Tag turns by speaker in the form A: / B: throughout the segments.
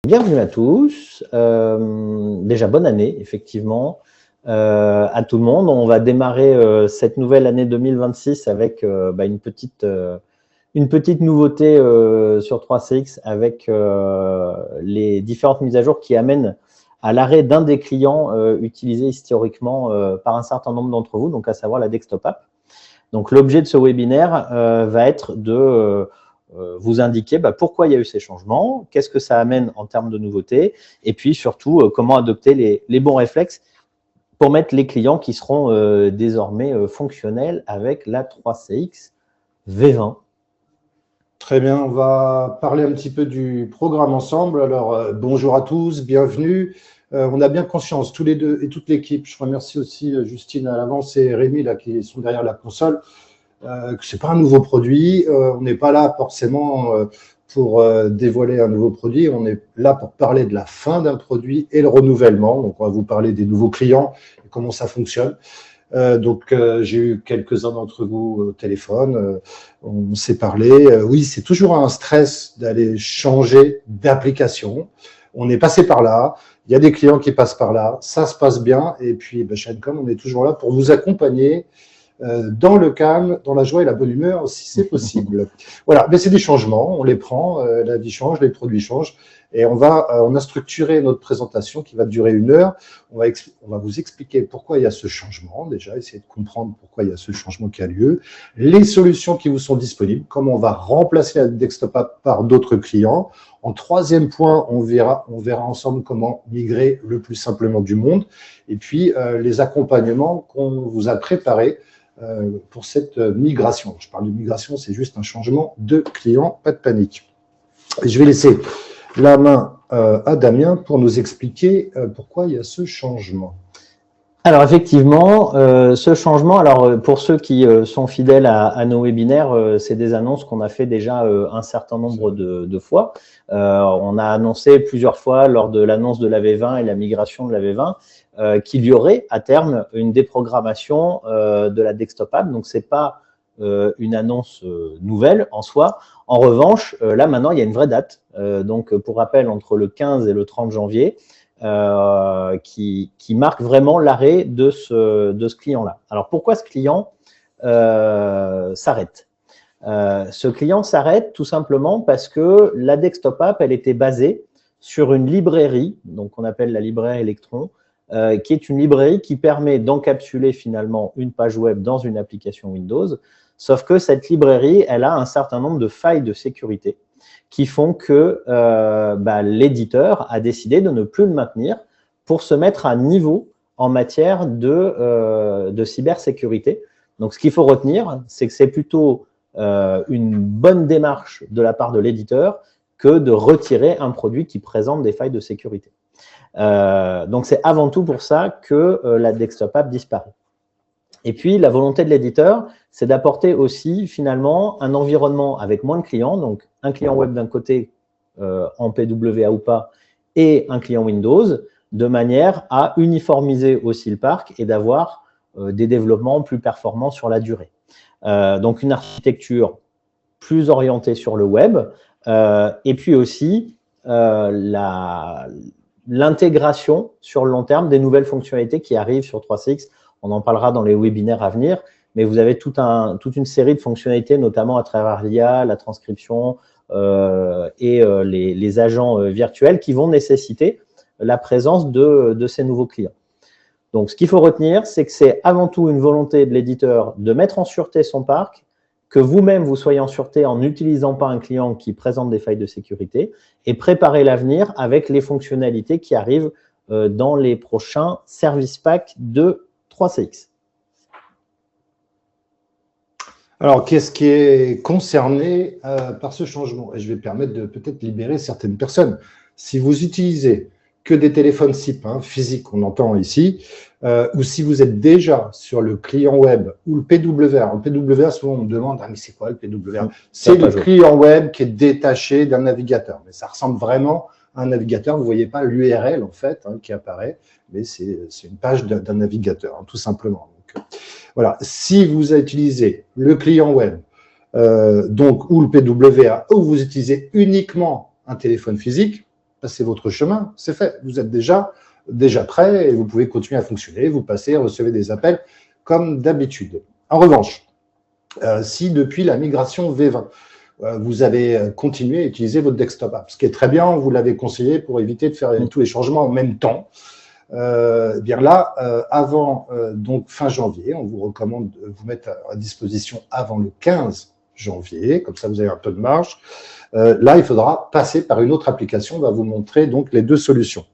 A: Bienvenue à tous. Déjà, bonne année, effectivement, à tout le monde. On va démarrer cette nouvelle année 2026 avec une petite nouveauté sur 3CX avec les différentes mises à jour qui amènent à l'arrêt d'un des clients utilisés historiquement par un certain nombre d'entre vous, donc à savoir la Desktop App. Donc, l'objet de ce webinaire va être de vous indiquer pourquoi il y a eu ces changements, qu'est-ce que ça amène en termes de nouveautés, et puis surtout comment adopter les bons réflexes pour mettre les clients qui seront désormais fonctionnels avec la 3CX V20.
B: Très bien, on va parler un petit peu du programme ensemble. Alors, bonjour à tous, bienvenue. On a bien conscience, tous les deux et toute l'équipe, je remercie aussi Justine à l'avance et Rémi là, qui sont derrière la console, que ce n'est pas un nouveau produit. On n'est pas là forcément pour dévoiler un nouveau produit, on est là pour parler de la fin d'un produit et le renouvellement. Donc, on va vous parler des nouveaux clients et comment ça fonctionne. J'ai eu quelques-uns d'entre vous au téléphone, on s'est parlé. Oui, c'est toujours un stress d'aller changer d'application. On est passé par là, il y a des clients qui passent par là, ça se passe bien. Et puis, chez Encom, on est toujours là pour vous accompagner dans le calme, dans la joie et la bonne humeur, si c'est possible. Voilà, mais c'est des changements, on les prend, la vie change, les produits changent. Et on a structuré notre présentation qui va durer 1 heure. On va vous expliquer pourquoi il y a ce changement, déjà, essayer de comprendre pourquoi il y a ce changement qui a lieu, les solutions qui vous sont disponibles, comment on va remplacer la Desktop App par d'autres clients. En 3e point, on verra ensemble comment migrer le plus simplement du monde. Et puis, les accompagnements qu'on vous a préparés pour cette migration. Je parle de migration, c'est juste un changement de client, pas de panique. Et je vais laisser la main à Damien pour nous expliquer pourquoi il y a ce changement.
A: Alors effectivement, ce changement, pour ceux qui sont fidèles à nos webinaires, c'est des annonces qu'on a fait déjà un certain nombre de fois. On a annoncé plusieurs fois lors de l'annonce de la V20 et la migration de la V20 qu'il y aurait à terme une déprogrammation de la Desktop App. Donc c'est pas une annonce nouvelle en soi. En revanche, là maintenant il y a une vraie date. Donc pour rappel, entre le 15 et le 30 janvier, qui marque vraiment l'arrêt de ce client-là. Alors, pourquoi ce client s'arrête? Ce client s'arrête tout simplement parce que la Desktop App, elle était basée sur une librairie, donc on appelle la librairie Electron, qui est une librairie qui permet d'encapsuler finalement une page web dans une application Windows, sauf que cette librairie, elle a un certain nombre de failles de sécurité qui font que l'éditeur a décidé de ne plus le maintenir pour se mettre à niveau en matière de cybersécurité. Donc, ce qu'il faut retenir, c'est que c'est plutôt une bonne démarche de la part de l'éditeur que de retirer un produit qui présente des failles de sécurité. Donc, c'est avant tout pour ça que la Desktop App disparaît. Et puis, la volonté de l'éditeur, c'est d'apporter aussi, finalement, un environnement avec moins de clients, donc un client web d'un côté en PWA ou pas, et un client Windows, de manière à uniformiser aussi le parc et d'avoir des développements plus performants sur la durée. Donc, une architecture plus orientée sur le web, et puis aussi l'intégration sur le long terme des nouvelles fonctionnalités qui arrivent sur 3CX. On en parlera dans les webinaires à venir, mais vous avez toute une série de fonctionnalités, notamment à travers l'IA, la transcription et les agents virtuels qui vont nécessiter la présence de ces nouveaux clients. Donc, ce qu'il faut retenir, c'est que c'est avant tout une volonté de l'éditeur de mettre en sûreté son parc, que vous-même vous soyez en sûreté en n'utilisant pas un client qui présente des failles de sécurité et préparer l'avenir avec les fonctionnalités qui arrivent dans les prochains service packs de 3CX.
B: Alors, qu'est-ce qui est concerné par ce changement? Et je vais permettre de peut-être libérer certaines personnes. Si vous utilisez que des téléphones SIP physiques, on entend ici, ou si vous êtes déjà sur le client web ou le PWA. Le PWA, souvent on me demande, mais c'est quoi le PWA? C'est le client web qui est détaché d'un navigateur. Mais ça ressemble vraiment à un navigateur. Vous ne voyez pas l'URL en fait qui apparaît, mais c'est une page d'un navigateur, tout simplement. Donc, voilà. Si vous utilisez le client web, ou le PWA, ou vous utilisez uniquement un téléphone physique, passez votre chemin, c'est fait. Vous êtes déjà prêt et vous pouvez continuer à fonctionner. Vous passez, recevez des appels comme d'habitude. En revanche, si depuis la migration V20, vous avez continué à utiliser votre desktop app, ce qui est très bien, vous l'avez conseillé pour éviter de faire tous les changements en même temps. Bien là, avant donc fin janvier, on vous recommande de vous mettre à disposition avant le 15 janvier, comme ça vous avez un peu de marge. Là, il faudra passer par une autre application. On va vous montrer donc les deux solutions.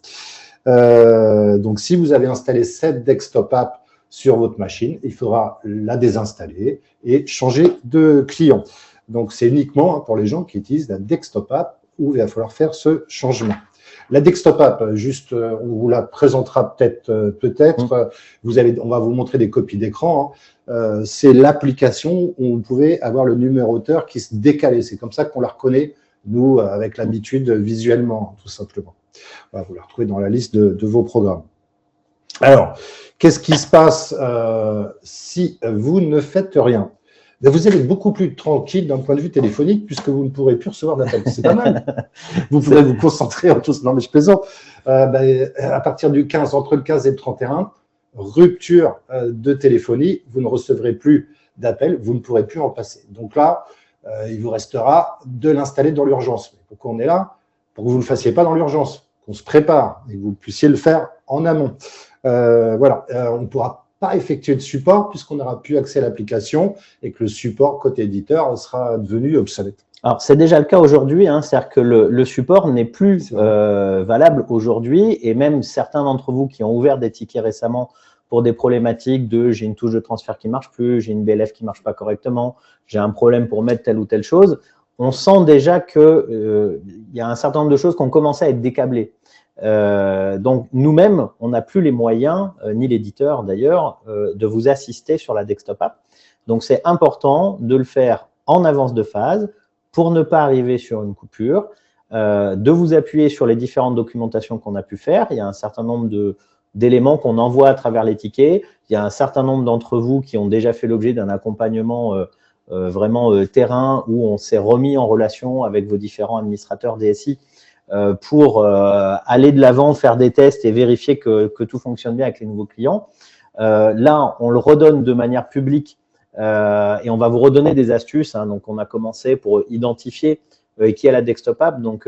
B: Donc, si vous avez installé cette desktop app sur votre machine, il faudra la désinstaller et changer de client. Donc, c'est uniquement pour les gens qui utilisent la desktop app où il va falloir faire ce changement. La desktop app, juste, on vous la présentera peut-être. On va vous montrer des copies d'écran. C'est l'application où vous pouvez avoir le numéroteur qui se décale. C'est comme ça qu'on la reconnaît, nous, avec l'habitude, visuellement, tout simplement. Voilà, vous la retrouvez dans la liste de vos programmes. Alors, qu'est-ce qui se passe si vous ne faites rien? Vous allez être beaucoup plus tranquille d'un point de vue téléphonique puisque vous ne pourrez plus recevoir d'appels. C'est pas mal. Vous pourrez vous concentrer en tout. Non, mais je plaisante. À partir du 15, entre le 15 et le 31, rupture de téléphonie, vous ne recevrez plus d'appels, vous ne pourrez plus en passer. Donc là, il vous restera de l'installer dans l'urgence. Pourquoi on est là? Pour que vous ne le fassiez pas dans l'urgence, qu'on se prépare et que vous puissiez le faire en amont. Voilà, on ne pourra pas effectuer de support puisqu'on n'aura plus accès à l'application et que le support côté éditeur sera devenu obsolète.
A: Alors, c'est déjà le cas aujourd'hui, hein, c'est-à-dire que le support n'est plus valable aujourd'hui et même certains d'entre vous qui ont ouvert des tickets récemment pour des problématiques de j'ai une touche de transfert qui ne marche plus, j'ai une BLF qui ne marche pas correctement, j'ai un problème pour mettre telle ou telle chose, on sent déjà qu'il y a un certain nombre de choses qui ont commencé à être décâblées. Donc, nous-mêmes, on n'a plus les moyens, ni l'éditeur d'ailleurs, de vous assister sur la desktop app. Donc, c'est important de le faire en avance de phase pour ne pas arriver sur une coupure, de vous appuyer sur les différentes documentations qu'on a pu faire. Il y a un certain nombre d'éléments qu'on envoie à travers les tickets. Il y a un certain nombre d'entre vous qui ont déjà fait l'objet d'un accompagnement vraiment terrain où on s'est remis en relation avec vos différents administrateurs DSI pour aller de l'avant, faire des tests et vérifier que tout fonctionne bien avec les nouveaux clients. Là, on le redonne de manière publique et on va vous redonner des astuces. Hein. Donc, on a commencé pour identifier qui est la desktop app. Donc,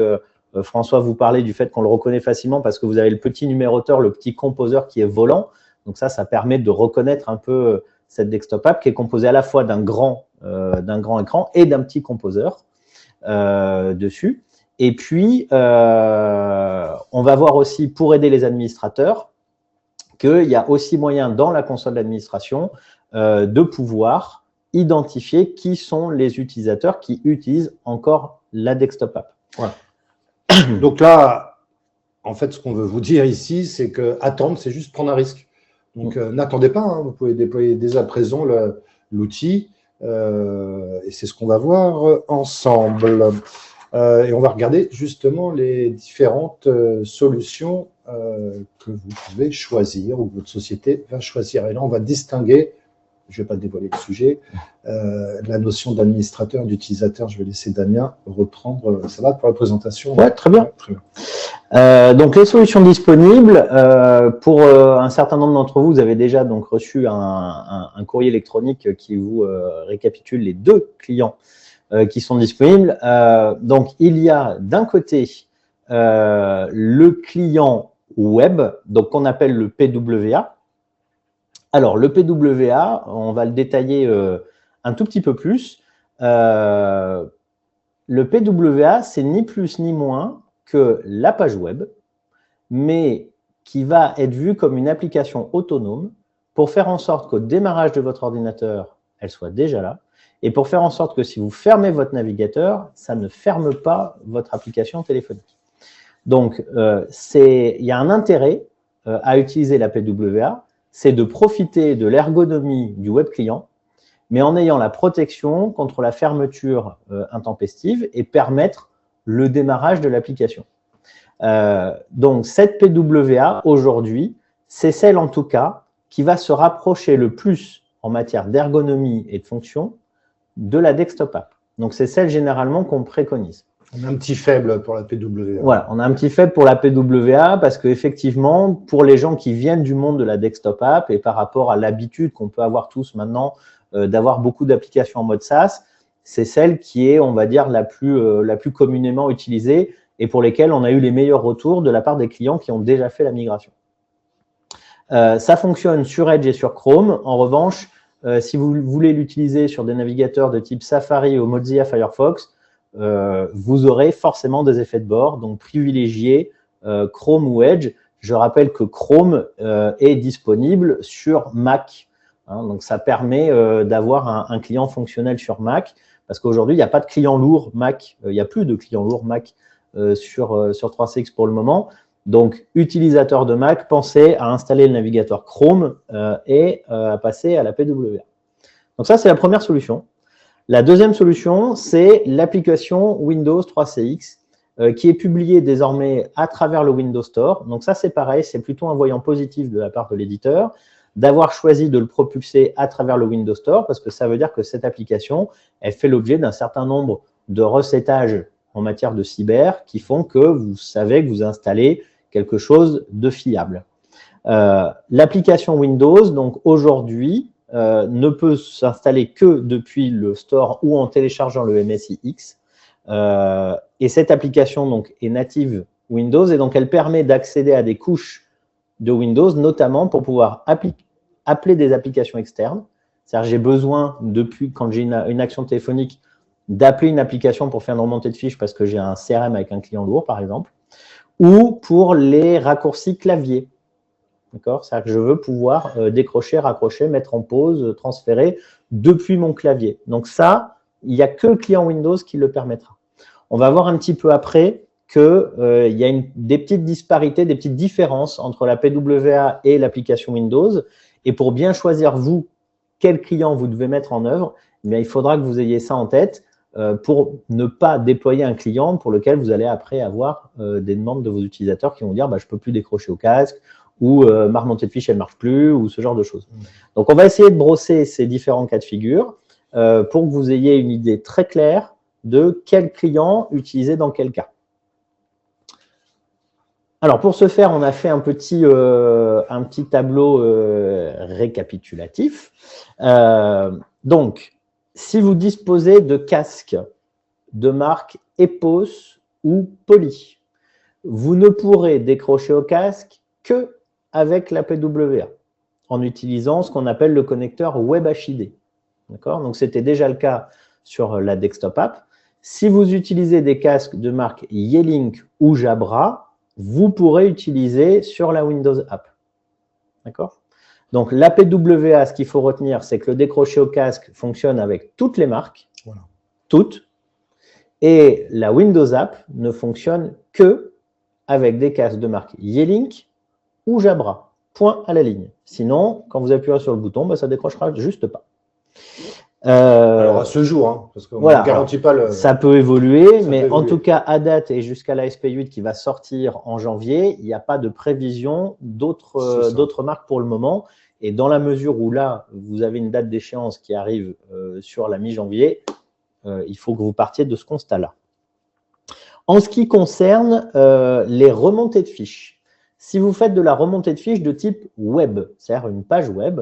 A: François vous parlait du fait qu'on le reconnaît facilement parce que vous avez le petit numéroteur, le petit composeur qui est volant. Donc, ça permet de reconnaître un peu cette desktop app qui est composée à la fois d'un grand écran et d'un petit composeur dessus. Et puis, on va voir aussi, pour aider les administrateurs, qu'il y a aussi moyen dans la console d'administration de pouvoir identifier qui sont les utilisateurs qui utilisent encore la desktop app.
B: Voilà. Donc là, en fait, ce qu'on veut vous dire ici, c'est que attendre, c'est juste prendre un risque. Donc, n'attendez pas, hein, vous pouvez déployer dès à présent l'outil et c'est ce qu'on va voir ensemble. Et on va regarder justement les différentes solutions que vous pouvez choisir ou que votre société va choisir. Et là, on va distinguer, je ne vais pas dévoiler le sujet, la notion d'administrateur, d'utilisateur. Je vais laisser Damien reprendre. Ça va pour la présentation?
A: Oui, très bien. Très bien. Donc, les solutions disponibles, pour un certain nombre d'entre vous, vous avez déjà donc reçu un courrier électronique qui vous récapitule les deux clients qui sont disponibles. Donc, il y a d'un côté le client web, donc qu'on appelle le PWA. Alors, le PWA, on va le détailler un tout petit peu plus. Le PWA, c'est ni plus ni moins que la page web, mais qui va être vue comme une application autonome pour faire en sorte qu'au démarrage de votre ordinateur, elle soit déjà là, et pour faire en sorte que si vous fermez votre navigateur, ça ne ferme pas votre application téléphonique. Donc, il y a un intérêt à utiliser la PWA, c'est de profiter de l'ergonomie du web client, mais en ayant la protection contre la fermeture intempestive et permettre le démarrage de l'application. Donc, cette PWA, aujourd'hui, c'est celle en tout cas qui va se rapprocher le plus en matière d'ergonomie et de fonction de la desktop app. Donc, c'est celle généralement qu'on préconise.
B: On a un petit faible pour la PWA.
A: Voilà, on a un petit faible pour la PWA parce qu'effectivement, pour les gens qui viennent du monde de la desktop app et par rapport à l'habitude qu'on peut avoir tous maintenant d'avoir beaucoup d'applications en mode SaaS, c'est celle qui est, on va dire, la plus communément utilisée et pour lesquelles on a eu les meilleurs retours de la part des clients qui ont déjà fait la migration. Ça fonctionne sur Edge et sur Chrome. En revanche, si vous voulez l'utiliser sur des navigateurs de type Safari ou Mozilla Firefox, vous aurez forcément des effets de bord, donc privilégiez Chrome ou Edge. Je rappelle que Chrome est disponible sur Mac, hein, donc ça permet d'avoir un client fonctionnel sur Mac, parce qu'aujourd'hui, il n'y a pas de client lourd Mac, il n'y a plus de client lourd Mac sur 3CX pour le moment. Donc, utilisateur de Mac, pensez à installer le navigateur Chrome et à passer à la PWA. Donc ça, c'est la première solution. La deuxième solution, c'est l'application Windows 3CX qui est publiée désormais à travers le Windows Store. Donc ça, c'est pareil, c'est plutôt un voyant positif de la part de l'éditeur d'avoir choisi de le propulser à travers le Windows Store parce que ça veut dire que cette application, elle fait l'objet d'un certain nombre de recétages en matière de cyber qui font que vous savez que vous installez quelque chose de fiable. L'application Windows, donc aujourd'hui, ne peut s'installer que depuis le store ou en téléchargeant le MSIX. Et cette application donc, est native Windows et donc elle permet d'accéder à des couches de Windows, notamment pour pouvoir appeler des applications externes. C'est-à-dire j'ai besoin, depuis quand j'ai une action téléphonique, d'appeler une application pour faire une remontée de fiches parce que j'ai un CRM avec un client lourd, par exemple, ou pour les raccourcis clavier. D'accord ? C'est-à-dire que je veux pouvoir décrocher, raccrocher, mettre en pause, transférer depuis mon clavier. Donc ça, il n'y a que le client Windows qui le permettra. On va voir un petit peu après qu'il y a des petites disparités, des petites différences entre la PWA et l'application Windows. Et pour bien choisir, vous, quel client vous devez mettre en œuvre, eh bien, il faudra que vous ayez ça en tête pour ne pas déployer un client pour lequel vous allez après avoir des demandes de vos utilisateurs qui vont dire bah, « je ne peux plus décrocher au casque » ou ma remontée de fiches, elle ne marche plus, ou ce genre de choses. Donc, on va essayer de brosser ces différents cas de figure pour que vous ayez une idée très claire de quel client utiliser dans quel cas. Alors, pour ce faire, on a fait un petit tableau récapitulatif. Donc, si vous disposez de casques de marque Epos ou Poly, vous ne pourrez décrocher au casque que avec la PWA, en utilisant ce qu'on appelle le connecteur WebHID. D'accord ? Donc, c'était déjà le cas sur la desktop app. Si vous utilisez des casques de marque Yeelink ou Jabra, vous pourrez utiliser sur la Windows App. D'accord ? Donc, la PWA, ce qu'il faut retenir, c'est que le décroché au casque fonctionne avec toutes les marques, voilà. Toutes, et la Windows App ne fonctionne que avec des casques de marque Yeelink ou Jabra, point à la ligne. Sinon, quand vous appuyez sur le bouton, bah, ça ne décrochera juste pas.
B: Alors à ce jour, hein, parce qu'on
A: voilà,
B: ne garantit pas le…
A: Ça peut évoluer, mais en tout cas, à date et jusqu'à la SP8 qui va sortir en janvier, il n'y a pas de prévision d'autres marques pour le moment. Et dans la mesure où là, vous avez une date d'échéance qui arrive sur la mi-janvier, il faut que vous partiez de ce constat-là. En ce qui concerne les remontées de fiches, si vous faites de la remontée de fiches de type web, c'est-à-dire une page web,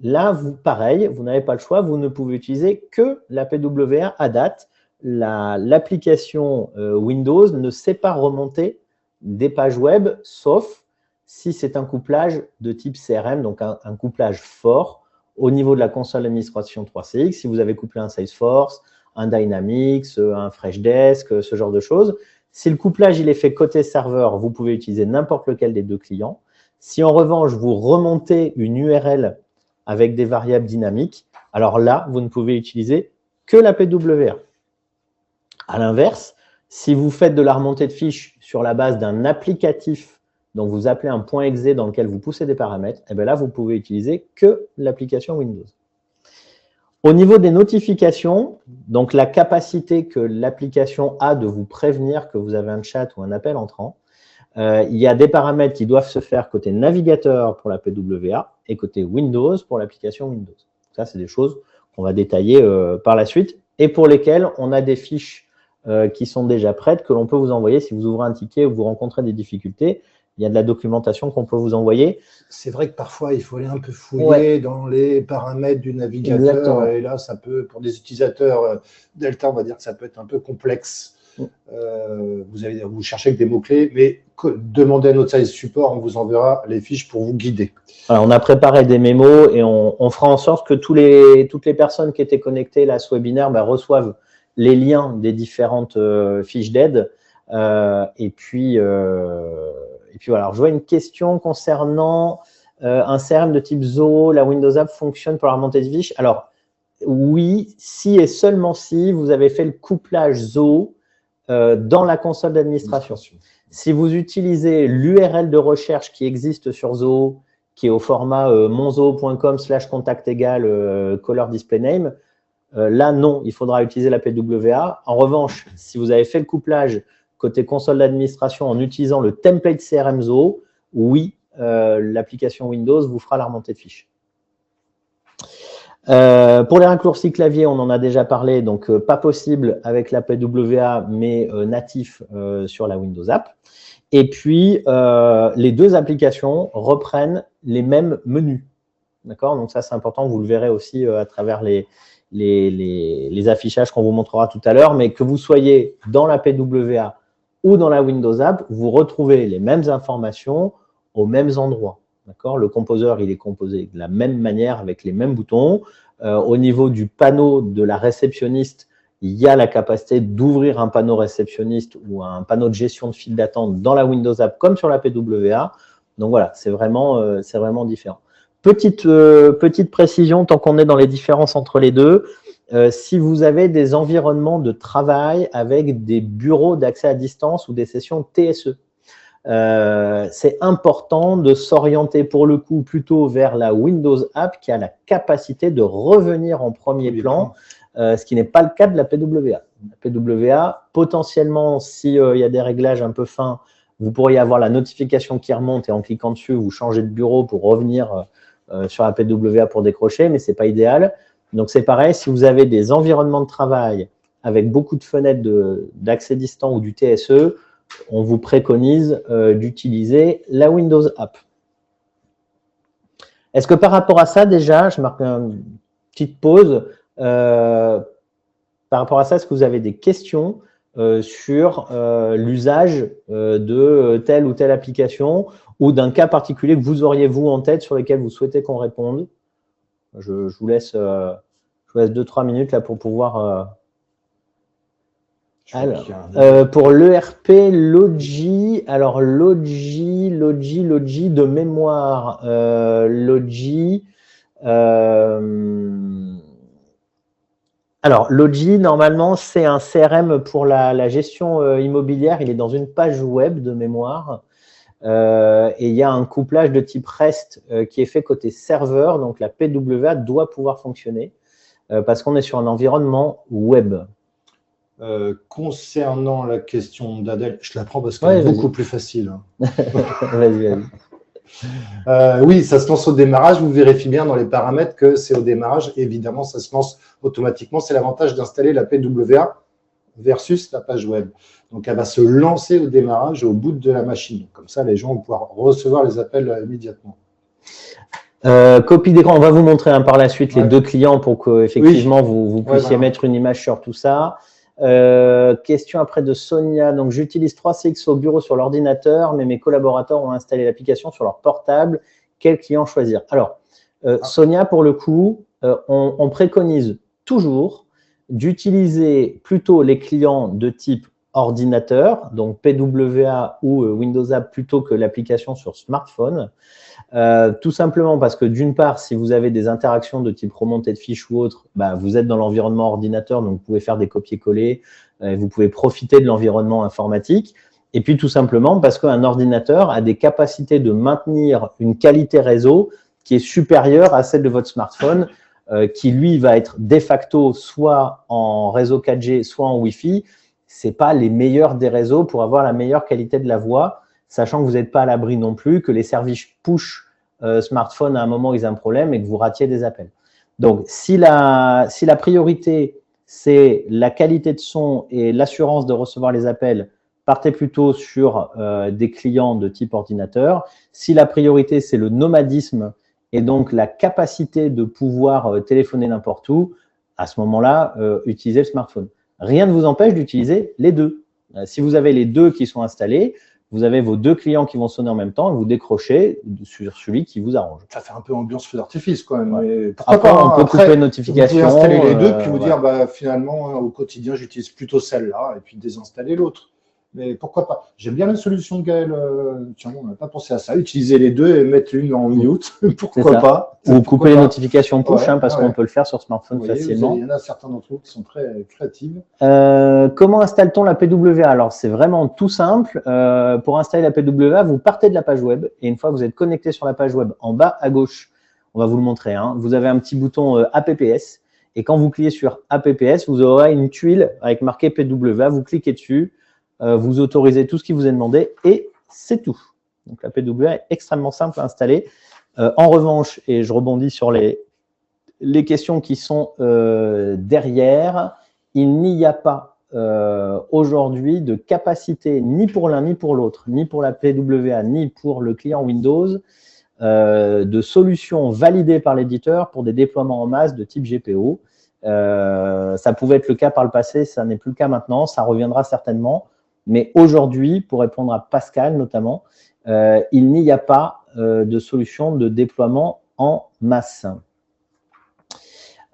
A: là, pareil, vous n'avez pas le choix, vous ne pouvez utiliser que la PWA à date. L'application Windows ne sait pas remonter des pages web, sauf si c'est un couplage de type CRM, donc un couplage fort au niveau de la console d'administration 3CX. Si vous avez couplé un Salesforce, un Dynamics, un Freshdesk, ce genre de choses. Si le couplage il est fait côté serveur, vous pouvez utiliser n'importe lequel des deux clients. Si en revanche, vous remontez une URL avec des variables dynamiques, alors là, vous ne pouvez utiliser que la PWA. À l'inverse, si vous faites de la remontée de fiches sur la base d'un applicatif, donc vous appelez un point .exe dans lequel vous poussez des paramètres, et bien là, vous pouvez utiliser que l'application Windows. Au niveau des notifications, donc la capacité que l'application a de vous prévenir que vous avez un chat ou un appel entrant, il y a des paramètres qui doivent se faire côté navigateur pour la PWA et côté Windows pour l'application Windows. Ça, c'est des choses qu'on va détailler par la suite et pour lesquelles on a des fiches qui sont déjà prêtes, que l'on peut vous envoyer si vous ouvrez un ticket ou vous rencontrez des difficultés. Il y a de la documentation qu'on peut vous envoyer.
B: C'est vrai que parfois, il faut aller un peu fouiller dans les paramètres du navigateur.
A: Exactement.
B: Et là, ça peut, pour des utilisateurs Delta, on va dire que ça peut être un peu complexe. Vous cherchez avec des mots-clés, mais demandez à notre service support, on vous enverra les fiches pour vous guider.
A: Alors, on a préparé des mémos et on fera en sorte que toutes les personnes qui étaient connectées là, à ce webinaire reçoivent les liens des différentes fiches d'aide. Et puis voilà. Alors, je vois une question concernant un CRM de type Zoho, la Windows App fonctionne pour la remontée de fiches. Alors, oui, si et seulement si vous avez fait le couplage Zoho dans la console d'administration. Si vous utilisez l'URL de recherche qui existe sur Zoho, qui est au format monzoho.com/contact = color display name, là, non, il faudra utiliser la PWA. En revanche, si vous avez fait le couplage côté console d'administration en utilisant le template CRM Zoho, oui, l'application Windows vous fera la remontée de fiches. Pour les raccourcis clavier, on en a déjà parlé, donc pas possible avec la PWA, mais natif sur la Windows App. Et puis, les deux applications reprennent les mêmes menus. D'accord? Donc ça, c'est important, vous le verrez aussi à travers les affichages qu'on vous montrera tout à l'heure, mais que vous soyez dans la PWA ou dans la Windows App, vous retrouvez les mêmes informations aux mêmes endroits. D'accord? Le composeur, il est composé de la même manière, avec les mêmes boutons. Au niveau du panneau de la réceptionniste, il y a la capacité d'ouvrir un panneau réceptionniste ou un panneau de gestion de file d'attente dans la Windows App comme sur la PWA. Donc voilà, c'est vraiment différent. Petite précision, tant qu'on est dans les différences entre les deux, si vous avez des environnements de travail avec des bureaux d'accès à distance ou des sessions TSE, c'est important de s'orienter pour le coup plutôt vers la Windows App qui a la capacité de revenir en premier plan, ce qui n'est pas le cas de la PWA. La PWA, potentiellement, s'il y a des réglages un peu fins, vous pourriez avoir la notification qui remonte et en cliquant dessus, vous changez de bureau pour revenir sur la PWA pour décrocher, mais ce n'est pas idéal. Donc, c'est pareil, si vous avez des environnements de travail avec beaucoup de fenêtres d'accès distant ou du TSE, on vous préconise d'utiliser la Windows App. Est-ce que par rapport à ça, déjà, je marque une petite pause, par rapport à ça, est-ce que vous avez des questions sur l'usage de telle ou telle application ou d'un cas particulier que vous auriez, vous, en tête sur lequel vous souhaitez qu'on réponde? Je vous laisse 2-3 minutes là pour pouvoir… Alors, pour l'ERP, Logi, alors Logi de mémoire, Logi, alors Logi, normalement, c'est un CRM pour la gestion immobilière, il est dans une page web de mémoire, et il y a un couplage de type REST qui est fait côté serveur, donc la PWA doit pouvoir fonctionner, parce qu'on est sur un environnement web.
B: Concernant la question d'Adèle, je la prends parce qu'elle est beaucoup plus facile.
A: Vas-y.
B: Oui, ça se lance au démarrage. Vous vérifiez bien dans les paramètres que c'est au démarrage. Évidemment, ça se lance automatiquement. C'est l'avantage d'installer la PWA versus la page web. Donc, elle va se lancer au démarrage au bout de la machine. Comme ça, les gens vont pouvoir recevoir les appels immédiatement.
A: Copie d'écran, on va vous montrer par la suite les deux clients pour qu'effectivement vous puissiez mettre une image sur tout ça. Question après de Sonia. Donc, j'utilise 3CX au bureau sur l'ordinateur, mais mes collaborateurs ont installé l'application sur leur portable. Quel client choisir? Alors, Sonia, pour le coup, on préconise toujours d'utiliser plutôt les clients de type ordinateur, donc PWA ou Windows App, plutôt que l'application sur smartphone. Tout simplement parce que d'une part, si vous avez des interactions de type remontée de fiches ou autre, vous êtes dans l'environnement ordinateur, donc vous pouvez faire des copier-coller, vous pouvez profiter de l'environnement informatique. Et puis tout simplement parce qu'un ordinateur a des capacités de maintenir une qualité réseau qui est supérieure à celle de votre smartphone, qui lui va être de facto soit en réseau 4G, soit en Wi-Fi. Ce n'est pas les meilleurs des réseaux pour avoir la meilleure qualité de la voix, sachant que vous n'êtes pas à l'abri non plus que les services push smartphone à un moment ils ont un problème et que vous ratiez des appels. Donc, si la priorité c'est la qualité de son et l'assurance de recevoir les appels. Partez plutôt sur des clients de type ordinateur. Si la priorité, c'est le nomadisme et donc la capacité de pouvoir téléphoner n'importe où, à ce moment-là, utilisez le smartphone. Rien ne vous empêche d'utiliser les deux. Si vous avez les deux qui sont installés, vous avez vos deux clients qui vont sonner en même temps et vous décrochez sur celui qui vous arrange.
B: Ça fait un peu ambiance feu d'artifice quand même.
A: Ouais.
B: Mais pourquoi
A: après,
B: pas,
A: on peut couper les notifications.
B: Vous pouvez installer les deux, puis vous dire, bah, finalement, au quotidien, j'utilise plutôt celle-là, et puis désinstaller l'autre. Mais pourquoi pas? J'aime bien la solution de Gaël. Tiens, on n'a pas pensé à ça. Utiliser les deux et mettre une en mute. Pourquoi pas?
A: Ou couper les notifications push, parce qu'on peut le faire sur smartphone facilement.
B: Il y en a certains d'entre vous qui sont très créatifs.
A: Comment installe-t-on la PWA? Alors, c'est vraiment tout simple. Pour installer la PWA, vous partez de la page web. Et une fois que vous êtes connecté sur la page web, en bas à gauche, on va vous le montrer, vous avez un petit bouton APPS. Et quand vous cliquez sur APPS, vous aurez une tuile avec marqué PWA. Vous cliquez dessus. Vous autorisez tout ce qui vous est demandé et c'est tout. Donc, la PWA est extrêmement simple à installer. En revanche, et je rebondis sur les questions qui sont derrière, il n'y a pas aujourd'hui de capacité ni pour l'un ni pour l'autre, ni pour la PWA, ni pour le client Windows, de solutions validées par l'éditeur pour des déploiements en masse de type GPO. Ça pouvait être le cas par le passé, ça n'est plus le cas maintenant, ça reviendra certainement. Mais aujourd'hui, pour répondre à Pascal notamment, il n'y a pas de solution de déploiement en masse.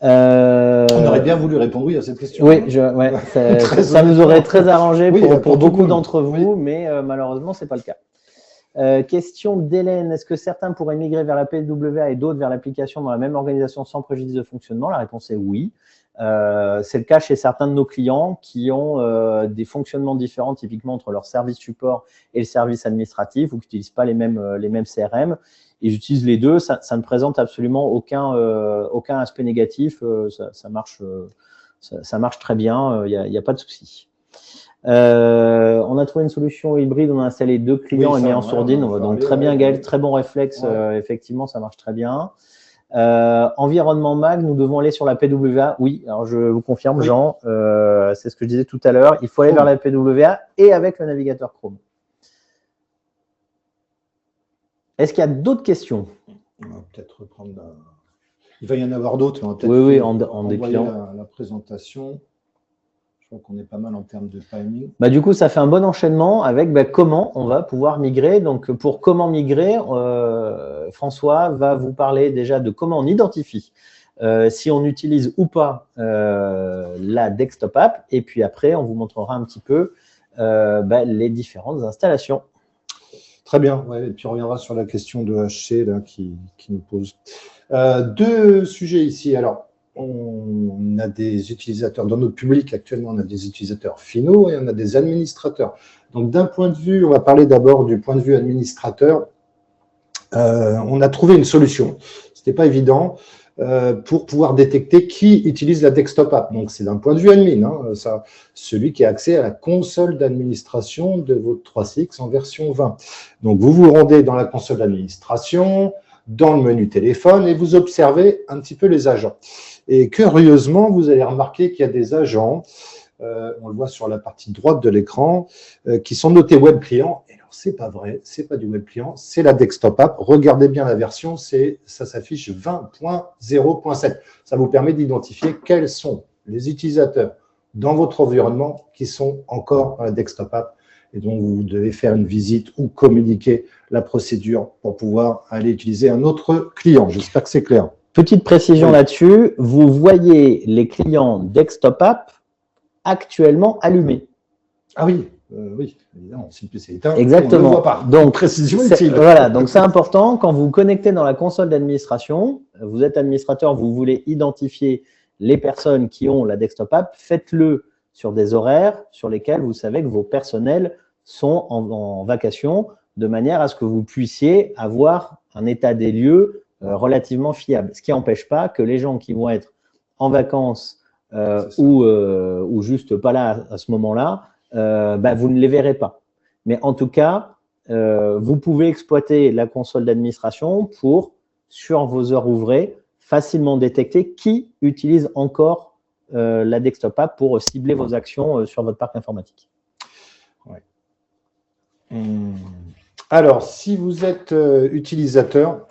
B: On aurait bien voulu répondre oui à cette question.
A: Oui, ça nous aurait très arrangé pour beaucoup d'entre vous, mais malheureusement, ce n'est pas le cas. Question d'Hélène, est-ce que certains pourraient migrer vers la PWA et d'autres vers l'application dans la même organisation sans préjudice de fonctionnement? La réponse est oui. C'est le cas chez certains de nos clients qui ont des fonctionnements différents typiquement entre leur service support et le service administratif ou qui n'utilisent pas les mêmes CRM. Ils utilisent les deux, ça ne présente absolument aucun aspect négatif, ça marche très bien, il n'y a pas de souci. On a trouvé une solution hybride, on a installé deux clients et mis en sourdine, donc très bien Gaël, très bon réflexe, effectivement ça marche très bien. Environnement Mac, nous devons aller sur la PWA. Oui, alors je vous confirme, Jean, c'est ce que je disais tout à l'heure. Il faut aller vers la PWA et avec le navigateur Chrome. Est-ce qu'il y a d'autres questions?
B: On va peut-être reprendre Il va y en avoir d'autres, mais on va peut-être
A: en dépliant
B: la présentation. Je crois qu'on est pas mal en termes de timing.
A: Du coup, ça fait un bon enchaînement avec comment on va pouvoir migrer. Donc, pour comment migrer, François va vous parler déjà de comment on identifie si on utilise ou pas la desktop app. Et puis après, on vous montrera un petit peu les différentes installations.
B: Très bien. Et puis, on reviendra sur la question de HC là, qui nous pose. Deux sujets ici. Alors, on a des utilisateurs dans notre public actuellement, on a des utilisateurs finaux et on a des administrateurs. Donc, d'un point de vue, on va parler d'abord du point de vue administrateur. On a trouvé une solution. Ce n'était pas évident pour pouvoir détecter qui utilise la desktop app. Donc, c'est d'un point de vue admin, celui qui a accès à la console d'administration de votre 3CX en version 20. Donc, vous vous rendez dans la console d'administration, dans le menu téléphone et vous observez un petit peu les agents. Et curieusement, vous allez remarquer qu'il y a des agents, on le voit sur la partie droite de l'écran, qui sont notés web client. Et alors, c'est pas vrai, c'est pas du web client, c'est la desktop app. Regardez bien la version, ça s'affiche 20.0.7. Ça vous permet d'identifier quels sont les utilisateurs dans votre environnement qui sont encore dans la desktop app. Et donc, vous devez faire une visite ou communiquer la procédure pour pouvoir aller utiliser un autre client. J'espère que c'est clair.
A: Petite précision là-dessus, vous voyez les clients desktop app actuellement allumés.
B: Ah oui, oui, évidemment, si le PC est éteint,
A: exactement.
B: On ne le voit pas. Donc, précision utile.
A: Voilà, donc c'est important, quand vous vous connectez dans la console d'administration, vous êtes administrateur, vous voulez identifier les personnes qui ont la desktop app, faites-le sur des horaires sur lesquels vous savez que vos personnels sont en vacation, de manière à ce que vous puissiez avoir un état des lieux relativement fiable. Ce qui n'empêche pas que les gens qui vont être en vacances ou juste pas là à ce moment-là, vous ne les verrez pas. Mais en tout cas, vous pouvez exploiter la console d'administration pour, sur vos heures ouvrées, facilement détecter qui utilise encore la Desktop App pour cibler vos actions sur votre parc informatique.
B: Ouais. Alors, si vous êtes utilisateur,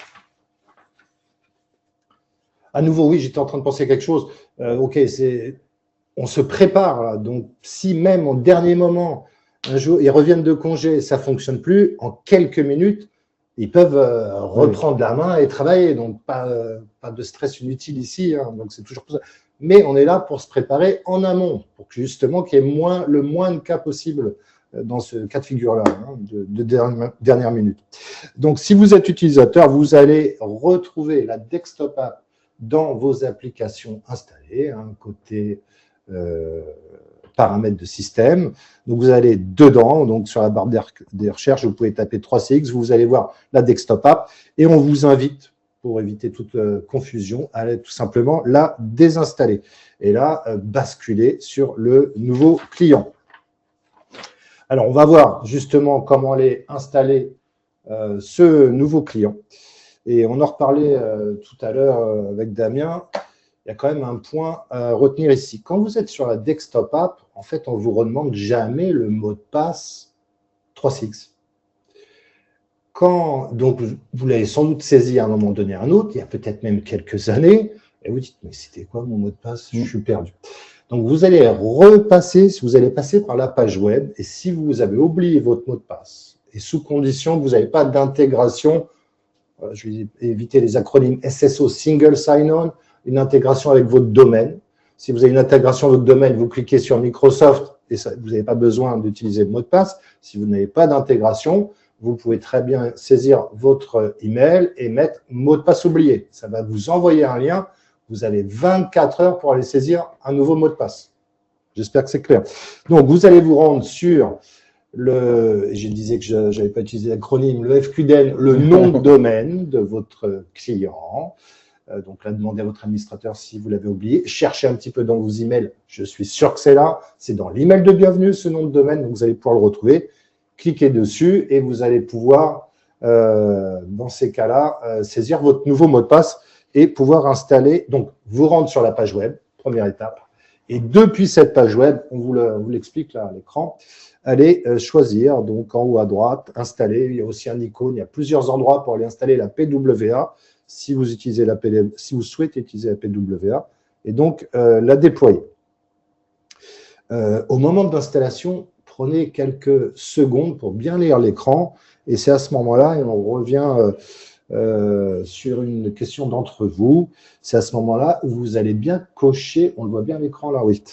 B: à nouveau, oui, j'étais en train de penser à quelque chose. Ok, on se prépare, là. Donc, si même au dernier moment, un jour, ils reviennent de congé, ça ne fonctionne plus, en quelques minutes, ils peuvent reprendre la main et travailler. Donc, pas de stress inutile ici. Hein. Donc, c'est toujours pour ça. Mais on est là pour se préparer en amont, pour que justement qu'il y ait le moins de cas possible dans ce cas de figure-là, hein, de dernière minute. Donc, si vous êtes utilisateur, vous allez retrouver la Desktop App dans vos applications installées, hein, côté paramètres de système. Donc, vous allez dedans, donc sur la barre des recherches, vous pouvez taper 3CX, vous allez voir la Desktop App et on vous invite, pour éviter toute confusion, à tout simplement la désinstaller et là, basculer sur le nouveau client. Alors, on va voir justement comment aller installer ce nouveau client. Et on en reparlait tout à l'heure avec Damien. Il y a quand même un point à retenir ici. Quand vous êtes sur la Desktop App, en fait, on ne vous redemande jamais le mot de passe 3CX. Donc, vous l'avez sans doute saisi à un moment donné un autre, il y a peut-être même quelques années, et vous dites, mais c'était quoi mon mot de passe? Je suis perdu. Donc, vous allez repasser, vous allez passer par la page web, et si vous avez oublié votre mot de passe, et sous condition que vous n'avez pas d'intégration, je vais éviter les acronymes SSO, Single Sign-On, une intégration avec votre domaine. Si vous avez une intégration avec votre domaine, vous cliquez sur Microsoft, et ça, vous n'avez pas besoin d'utiliser le mot de passe. Si vous n'avez pas d'intégration, vous pouvez très bien saisir votre email et mettre mot de passe oublié. Ça va vous envoyer un lien. Vous avez 24 heures pour aller saisir un nouveau mot de passe. J'espère que c'est clair. Donc, vous allez vous rendre sur je disais que je n'avais pas utilisé l'acronyme, le FQDN, le nom de domaine de votre client. Donc là, demandez à votre administrateur si vous l'avez oublié. Cherchez un petit peu dans vos emails. Je suis sûr que c'est là. C'est dans l'email de bienvenue, ce nom de domaine. Donc, vous allez pouvoir le retrouver. Cliquez dessus et vous allez pouvoir, dans ces cas-là, saisir votre nouveau mot de passe et pouvoir installer. Donc, vous rendre sur la page web, première étape. Et depuis cette page web, on vous l'explique là à l'écran, allez choisir, donc en haut à droite, installer. Il y a aussi un icône, il y a plusieurs endroits pour aller installer la PWA si vous souhaitez utiliser la PWA et donc la déployer. Au moment de l'installation, prenez quelques secondes pour bien lire l'écran et c'est à ce moment-là, et on revient sur une question d'entre vous, c'est à ce moment-là où vous allez bien cocher, on le voit bien à l'écran là, oui,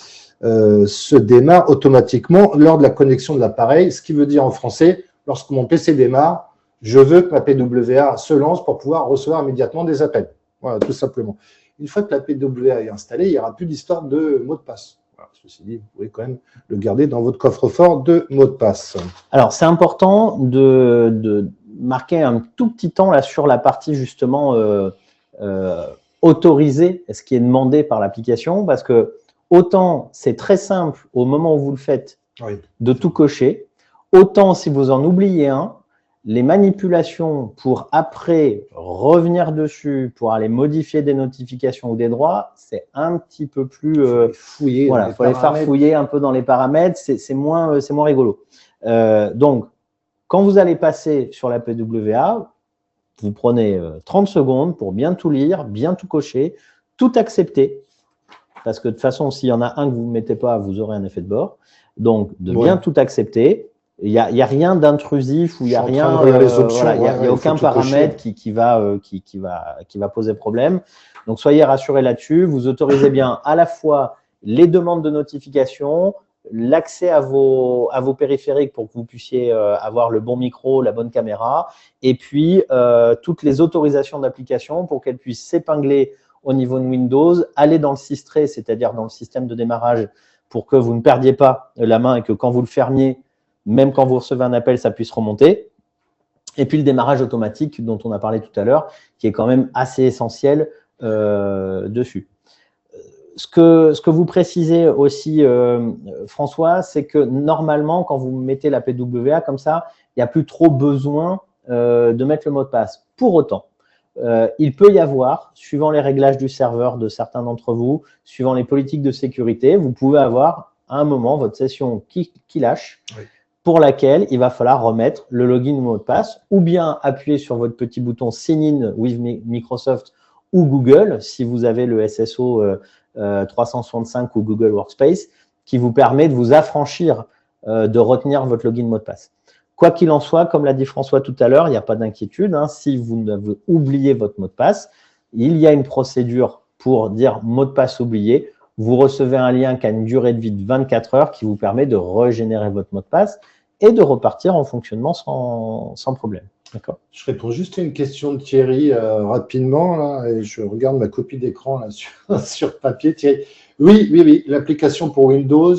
B: se démarre automatiquement lors de la connexion de l'appareil, ce qui veut dire en français, lorsque mon PC démarre, je veux que ma PWA se lance pour pouvoir recevoir immédiatement des appels. Voilà, tout simplement. Une fois que la PWA est installée, il n'y aura plus d'histoire de mot de passe. Voilà, ceci dit, vous pouvez quand même le garder dans votre coffre-fort de mots de passe.
A: Alors, c'est important de marquer un tout petit temps là sur la partie justement autorisée, ce qui est demandé par l'application, parce que autant c'est très simple au moment où vous le faites de tout cocher, autant si vous en oubliez un, les manipulations pour après revenir dessus, pour aller modifier des notifications ou des droits, c'est un petit peu plus…
B: fouiller.
A: Voilà, il faut les faire fouiller un peu dans les paramètres, c'est moins rigolo. Donc, quand vous allez passer sur la PWA, vous prenez 30 secondes pour bien tout lire, bien tout cocher, tout accepter. Parce que de toute façon, s'il y en a un que vous ne mettez pas, vous aurez un effet de bord. Donc, de bien tout accepter. Il n'y a rien d'intrusif ou il n'y a rien, il n'y a aucun paramètre qui va poser problème. Donc, soyez rassurés là-dessus. Vous autorisez bien à la fois les demandes de notification, l'accès à vos périphériques pour que vous puissiez avoir le bon micro, la bonne caméra, et puis toutes les autorisations d'application pour qu'elles puissent s'épingler au niveau de Windows, aller dans le Sistray, c'est-à-dire dans le système de démarrage, pour que vous ne perdiez pas la main et que quand vous le fermiez, même quand vous recevez un appel, ça puisse remonter. Et puis le démarrage automatique dont on a parlé tout à l'heure, qui est quand même assez essentiel dessus. Ce que vous précisez aussi, François, c'est que normalement, quand vous mettez la PWA comme ça, il n'y a plus trop besoin de mettre le mot de passe. Pour autant, il peut y avoir, suivant les réglages du serveur de certains d'entre vous, suivant les politiques de sécurité, vous pouvez avoir à un moment votre session qui lâche, oui, pour laquelle il va falloir remettre le login ou mot de passe, ou bien appuyer sur votre petit bouton Sign in with Microsoft ou Google, si vous avez le SSO 365 ou Google Workspace, qui vous permet de vous affranchir de retenir votre login mot de passe. Quoi qu'il en soit, comme l'a dit François tout à l'heure, il n'y a pas d'inquiétude. Hein, si vous avez oublié votre mot de passe, il y a une procédure pour dire mot de passe oublié. Vous recevez un lien qui a une durée de vie de 24 heures qui vous permet de régénérer votre mot de passe et de repartir en fonctionnement sans problème. D'accord.
B: Je réponds juste à une question de Thierry rapidement, là, et je regarde ma copie d'écran sur papier. Thierry, oui, l'application pour Windows,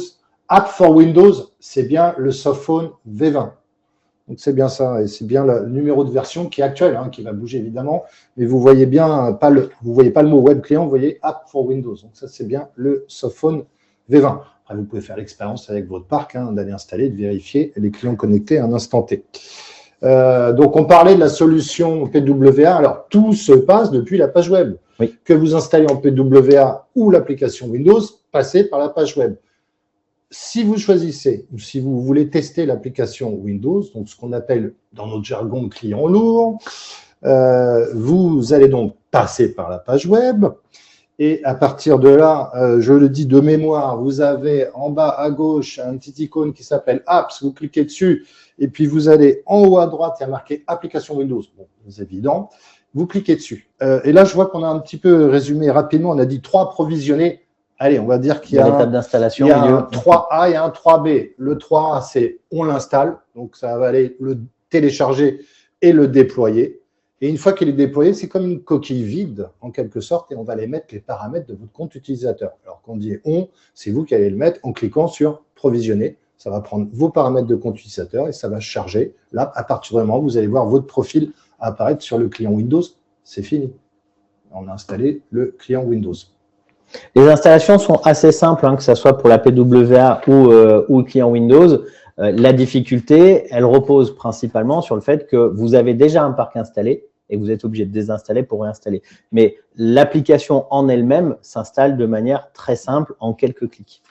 B: App for Windows, c'est bien le Softphone V20. Donc, c'est bien ça, et c'est bien le numéro de version qui est actuel, hein, qui va bouger évidemment, mais vous voyez bien vous voyez pas le mot web client, vous voyez App for Windows. Donc, ça, c'est bien le Softphone V20. Après, vous pouvez faire l'expérience avec votre parc, hein, d'aller installer, de vérifier les clients connectés à un instant T. Donc, on parlait de la solution PWA. Alors, tout se passe depuis la page web. Oui. Que vous installez en PWA ou l'application Windows, passez par la page web. Si vous choisissez ou si vous voulez tester l'application Windows, donc ce qu'on appelle dans notre jargon client lourd, vous allez donc passer par la page web et à partir de là, je le dis de mémoire, vous avez en bas à gauche un petit icône qui s'appelle Apps, vous cliquez dessus et puis vous allez en haut à droite, il y a marqué Application Windows, bon, c'est évident, vous cliquez dessus. Et là, je vois qu'on a un petit peu résumé rapidement, on a dit 3 provisionnés. Allez, on va dire qu'il y a un 3A et un 3B. Le 3A, c'est on l'installe, donc ça va aller le télécharger et le déployer. Et une fois qu'il est déployé, c'est comme une coquille vide, en quelque sorte, et on va aller mettre les paramètres de votre compte utilisateur. Alors, quand on dit on, c'est vous qui allez le mettre en cliquant sur provisionner. Ça va prendre vos paramètres de compte utilisateur et ça va charger. Là, à partir du moment où vous allez voir votre profil apparaître sur le client Windows, c'est fini. On a installé le client Windows.
A: Les installations sont assez simples, hein, que ce soit pour la PWA ou le client Windows. La difficulté, elle repose principalement sur le fait que vous avez déjà un parc installé et vous êtes obligé de désinstaller pour réinstaller. Mais l'application en elle-même s'installe de manière très simple en quelques clics.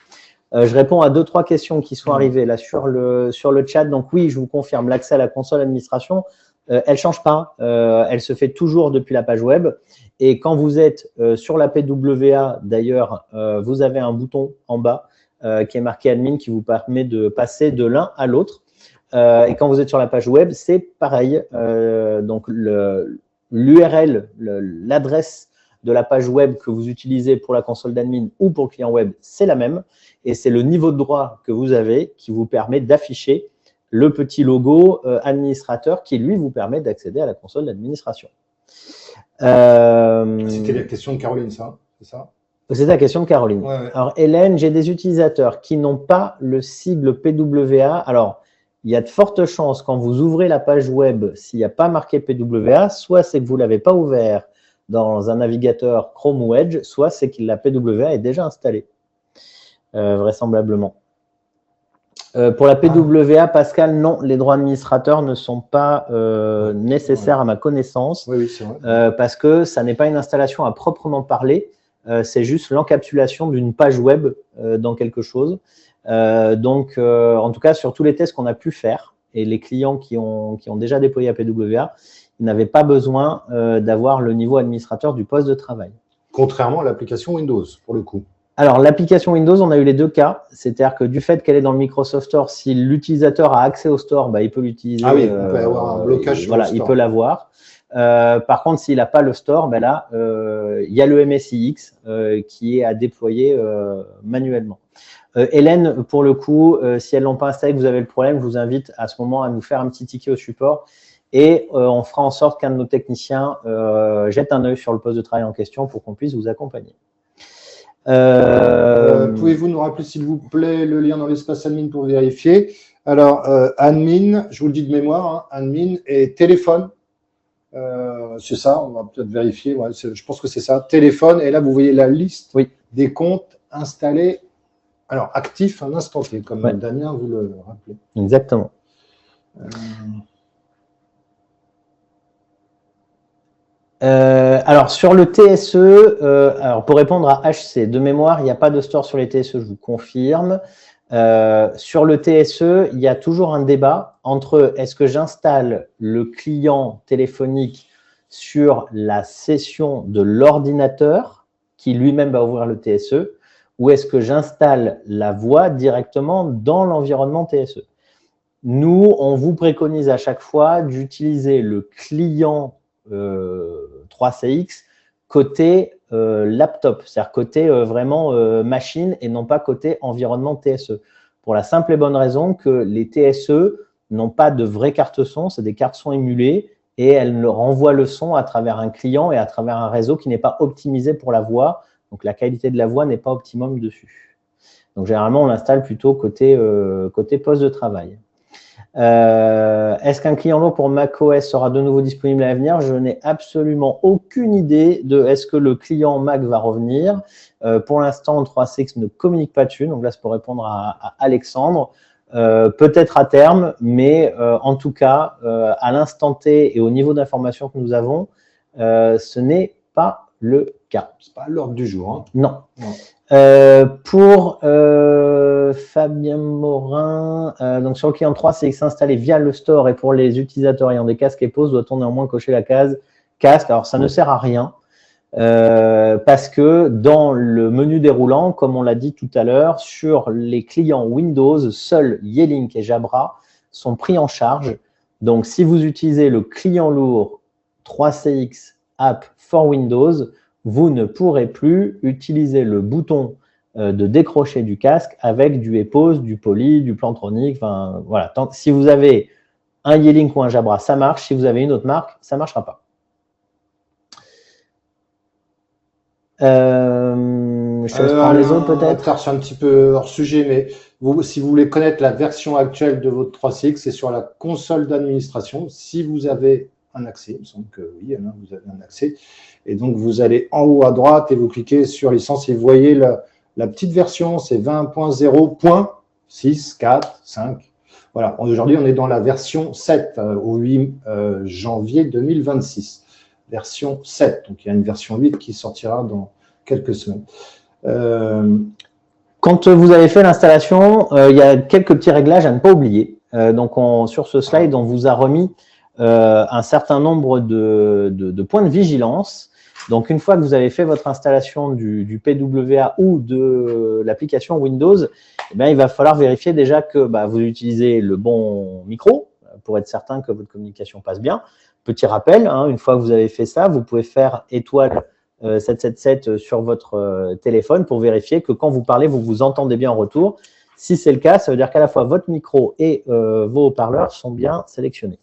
A: Je réponds à 2-3 questions qui sont arrivées là sur le chat. Donc oui, je vous confirme, l'accès à la console administration, elle ne change pas. Elle se fait toujours depuis la page web. Et quand vous êtes sur la PWA, d'ailleurs, vous avez un bouton en bas qui est marqué admin qui vous permet de passer de l'un à l'autre. Et quand vous êtes sur la page web, c'est pareil. Donc, l'URL, l'adresse de la page web que vous utilisez pour la console d'admin ou pour le client web, c'est la même. Et c'est le niveau de droit que vous avez qui vous permet d'afficher le petit logo administrateur qui, lui, vous permet d'accéder à la console d'administration.
B: C'était la question de Caroline, ça, c'est ça?
A: C'est la question de Caroline.
B: Ouais, ouais.
A: Alors, Hélène, j'ai des utilisateurs qui n'ont pas le sigle PWA. Alors, il y a de fortes chances, quand vous ouvrez la page web, s'il n'y a pas marqué PWA, soit c'est que vous ne l'avez pas ouvert dans un navigateur Chrome ou Edge, soit c'est que la PWA est déjà installée, vraisemblablement. Pour la PWA, Pascal, non, les droits administrateurs ne sont pas nécessaires à ma connaissance,
B: oui, c'est vrai.
A: parce que ça n'est pas une installation à proprement parler, c'est juste l'encapsulation d'une page web dans quelque chose. Donc, en tout cas, sur tous les tests qu'on a pu faire, et les clients qui ont déjà déployé la PWA, ils n'avaient pas besoin d'avoir le niveau administrateur du poste de travail.
B: Contrairement à l'application Windows, pour le coup.
A: Alors, l'application Windows, on a eu les deux cas. C'est-à-dire que du fait qu'elle est dans le Microsoft Store, si l'utilisateur a accès au store, bah, il peut l'utiliser.
B: Ah oui, il peut y avoir un blocage.
A: Voilà, il peut l'avoir. Par contre, s'il n'a pas le store, ben là, il y a le MSIX qui est à déployer manuellement. Hélène, pour le coup, si elles ne l'ont pas installé, que vous avez le problème, je vous invite à ce moment à nous faire un petit ticket au support et on fera en sorte qu'un de nos techniciens jette un œil sur le poste de travail en question pour qu'on puisse vous accompagner.
B: Pouvez-vous nous rappeler, s'il vous plaît, le lien dans l'espace admin pour vérifier? Alors, admin, je vous le dis de mémoire, hein, admin et téléphone. C'est ça, on va peut-être vérifier. Ouais, je pense que c'est ça. Téléphone, et là, vous voyez la liste des comptes installés, alors actifs un instant T, comme Damien vous le rappelez.
A: Exactement. Alors, sur le TSE, alors pour répondre à HC, de mémoire, il n'y a pas de store sur les TSE, je vous confirme. Sur le TSE, il y a toujours un débat entre est-ce que j'installe le client téléphonique sur la session de l'ordinateur qui lui-même va ouvrir le TSE ou est-ce que j'installe la voix directement dans l'environnement TSE. Nous, on vous préconise à chaque fois d'utiliser le client 3CX côté laptop, c'est-à-dire côté vraiment machine et non pas côté environnement TSE. Pour la simple et bonne raison que les TSE n'ont pas de vraies cartes son, c'est des cartes son émulées et elles renvoient le son à travers un client et à travers un réseau qui n'est pas optimisé pour la voix. Donc, la qualité de la voix n'est pas optimum dessus. Donc, généralement, on l'installe plutôt côté poste de travail. Est-ce qu'un client lourd pour macOS sera de nouveau disponible à l'avenir? Je n'ai absolument aucune idée de est-ce que le client Mac va revenir. Pour l'instant, 3CX ne communique pas dessus. Donc là, c'est pour répondre à Alexandre. Peut-être à terme, mais en tout cas, à l'instant T et au niveau d'information que nous avons, ce n'est pas le cas.
B: Ce n'est pas à l'ordre du jour. Hein.
A: Non. Pour Fabien Morin, donc sur le client 3CX installé via le store et pour les utilisateurs ayant des casques et poses, doit-on néanmoins cocher la case casque? Alors, ça ne sert à rien parce que dans le menu déroulant, comme on l'a dit tout à l'heure, sur les clients Windows, seuls Yealink et Jabra sont pris en charge. Donc, si vous utilisez le client lourd 3CX App for Windows, vous ne pourrez plus utiliser le bouton de décrocher du casque avec du EPOS, du Poly, du Plantronic. Enfin, voilà. Si vous avez un Yealink ou un Jabra, ça marche. Si vous avez une autre marque, ça ne marchera pas. Je laisse prendre les autres peut-être.
B: C'est un petit peu hors sujet, mais si vous voulez connaître la version actuelle de votre 3CX, c'est sur la console d'administration. Si vous avez un accès, il me semble que oui, hein, vous avez un accès. Et donc, vous allez en haut à droite et vous cliquez sur licence et vous voyez la petite version, c'est 20.0.6.4.5. Voilà, aujourd'hui, on est dans la version 7 au 8 janvier 2026. Version 7, donc il y a une version 8 qui sortira dans quelques semaines.
A: Quand vous avez fait l'installation, il y a quelques petits réglages à ne pas oublier. Donc, sur ce slide, on vous a remis un certain nombre de points de vigilance. Donc, une fois que vous avez fait votre installation du PWA ou de l'application Windows, eh bien, il va falloir vérifier déjà que vous utilisez le bon micro pour être certain que votre communication passe bien. Petit rappel, hein, une fois que vous avez fait ça, vous pouvez faire étoile 777 sur votre téléphone pour vérifier que quand vous parlez, vous vous entendez bien en retour. Si c'est le cas, ça veut dire qu'à la fois votre micro et vos haut-parleurs sont bien sélectionnés.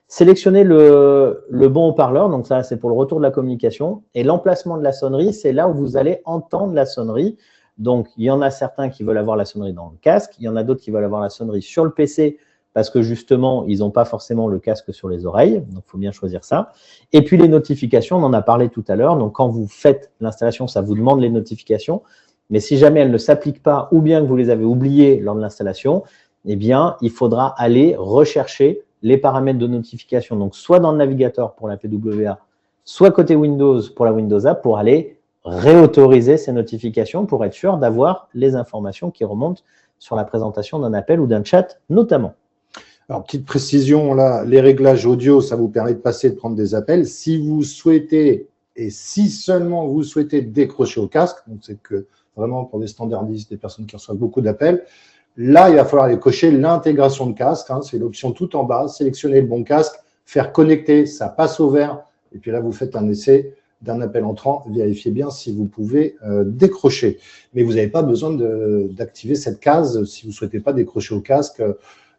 A: Sélectionnez le bon haut-parleur, donc ça c'est pour le retour de la communication, et l'emplacement de la sonnerie, c'est là où vous allez entendre la sonnerie. Donc il y en a certains qui veulent avoir la sonnerie dans le casque, il y en a d'autres qui veulent avoir la sonnerie sur le PC, parce que justement, ils n'ont pas forcément le casque sur les oreilles, donc il faut bien choisir ça. Et puis les notifications, on en a parlé tout à l'heure, donc quand vous faites l'installation, ça vous demande les notifications, mais si jamais elles ne s'appliquent pas ou bien que vous les avez oubliées lors de l'installation, eh bien, il faudra aller rechercher les paramètres de notification, donc soit dans le navigateur pour la PWA, soit côté Windows pour la Windows App, pour aller réautoriser ces notifications pour être sûr d'avoir les informations qui remontent sur la présentation d'un appel ou d'un chat notamment.
B: Alors, petite précision, là, les réglages audio, ça vous permet de passer, de prendre des appels. Si vous souhaitez, et si seulement vous souhaitez décrocher au casque, donc c'est que vraiment pour des standardistes, des personnes qui reçoivent beaucoup d'appels, là, il va falloir aller cocher l'intégration de casque, hein, c'est l'option tout en bas, sélectionner le bon casque, faire connecter, ça passe au vert, et puis là, vous faites un essai d'un appel entrant, vérifiez bien si vous pouvez décrocher. Mais vous n'avez pas besoin d'activer cette case si vous ne souhaitez pas décrocher au casque.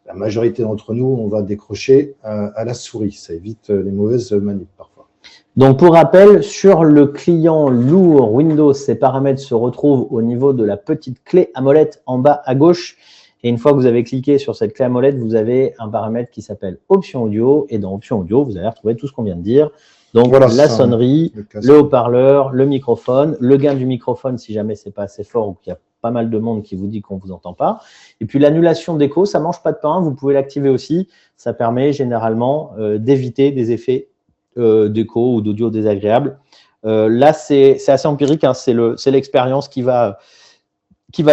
B: La majorité d'entre nous, on va décrocher à la souris. Ça évite les mauvaises manips parfois.
A: Donc, pour rappel, sur le client lourd Windows, ces paramètres se retrouvent au niveau de la petite clé à molette en bas à gauche. Et une fois que vous avez cliqué sur cette clé à molette, vous avez un paramètre qui s'appelle Options audio. Et dans Options audio, vous allez retrouver tout ce qu'on vient de dire. Donc, voilà, la sonnerie, le haut-parleur, le microphone, le gain du microphone si jamais ce n'est pas assez fort ou qu'il y a pas mal de monde qui vous dit qu'on ne vous entend pas. Et puis, l'annulation d'écho, ça ne mange pas de pain. Vous pouvez l'activer aussi. Ça permet généralement d'éviter des effets d'écho ou d'audio désagréable. Là, c'est assez empirique, hein, c'est l'expérience qui va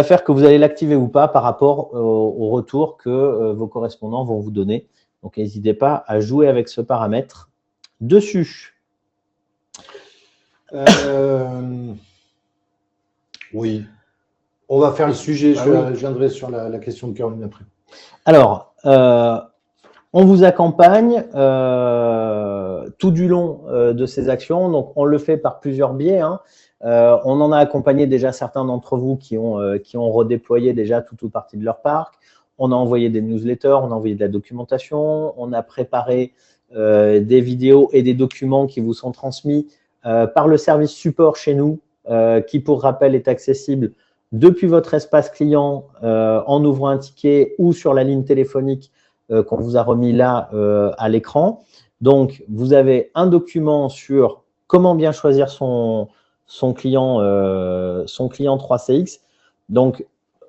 A: faire que vous allez l'activer ou pas par rapport au retour que vos correspondants vont vous donner. Donc, n'hésitez pas à jouer avec ce paramètre dessus.
B: Oui. On va faire le sujet, je viendrai sur la question de Caroline après.
A: Alors, on vous accompagne tout du long de ces actions. Donc, on le fait par plusieurs biais, hein. On en a accompagné déjà certains d'entre vous qui ont redéployé déjà tout ou partie de leur parc. On a envoyé des newsletters, on a envoyé de la documentation, on a préparé des vidéos et des documents qui vous sont transmis par le service support chez nous, qui, pour rappel, est accessible depuis votre espace client en ouvrant un ticket ou sur la ligne téléphonique qu'on vous a remis là à l'écran. Donc, vous avez un document sur comment bien choisir son client 3CX. Donc,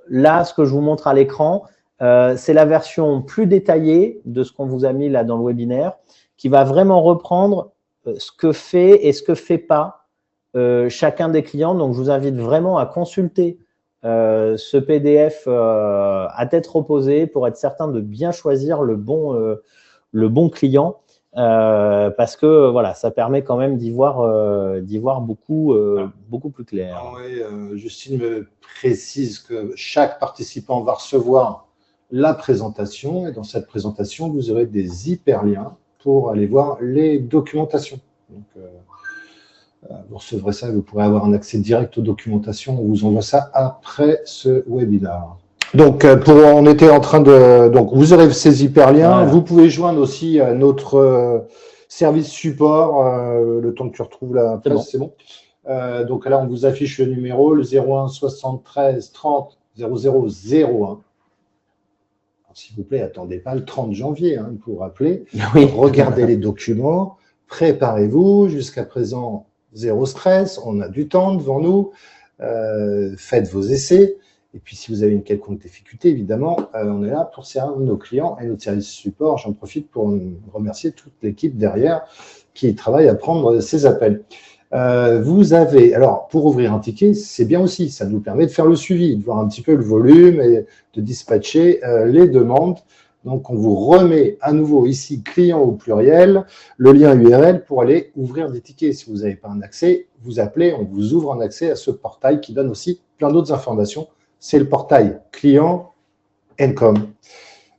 A: là, ce que je vous montre à l'écran, c'est la version plus détaillée de ce qu'on vous a mis là dans le webinaire, qui va vraiment reprendre ce que fait et ce que ne fait pas chacun des clients. Donc, je vous invite vraiment à consulter ce PDF à tête reposée pour être certain de bien choisir le bon client, parce que voilà, ça permet quand même d'y voir beaucoup plus clair.
B: Oui, Justine me précise que chaque participant va recevoir la présentation et dans cette présentation, vous aurez des hyperliens pour aller voir les documentations. Donc, vous recevrez ça et vous pourrez avoir un accès direct aux documentations. On vous envoie ça après ce webinaire. Donc, on était en train de… Donc, vous aurez ces hyperliens. Voilà. Vous pouvez joindre aussi notre service support. Le temps que tu retrouves la presse, c'est bon. Donc, là, on vous affiche le numéro, le 01 73 30 00 01. S'il vous plaît, attendez pas le 30 janvier pour appeler. Oui. Regardez les documents. Préparez-vous. Jusqu'à présent, zéro stress, on a du temps devant nous, faites vos essais, et puis si vous avez une quelconque difficulté, évidemment, on est là pour servir nos clients et notre service support. J'en profite pour remercier toute l'équipe derrière qui travaille à prendre ces appels. Vous avez, alors pour ouvrir un ticket, c'est bien aussi, ça nous permet de faire le suivi, de voir un petit peu le volume et de dispatcher les demandes. Donc, on vous remet à nouveau ici, client au pluriel, le lien URL pour aller ouvrir des tickets. Si vous n'avez pas un accès, vous appelez, on vous ouvre un accès à ce portail qui donne aussi plein d'autres informations. C'est le portail client Encom.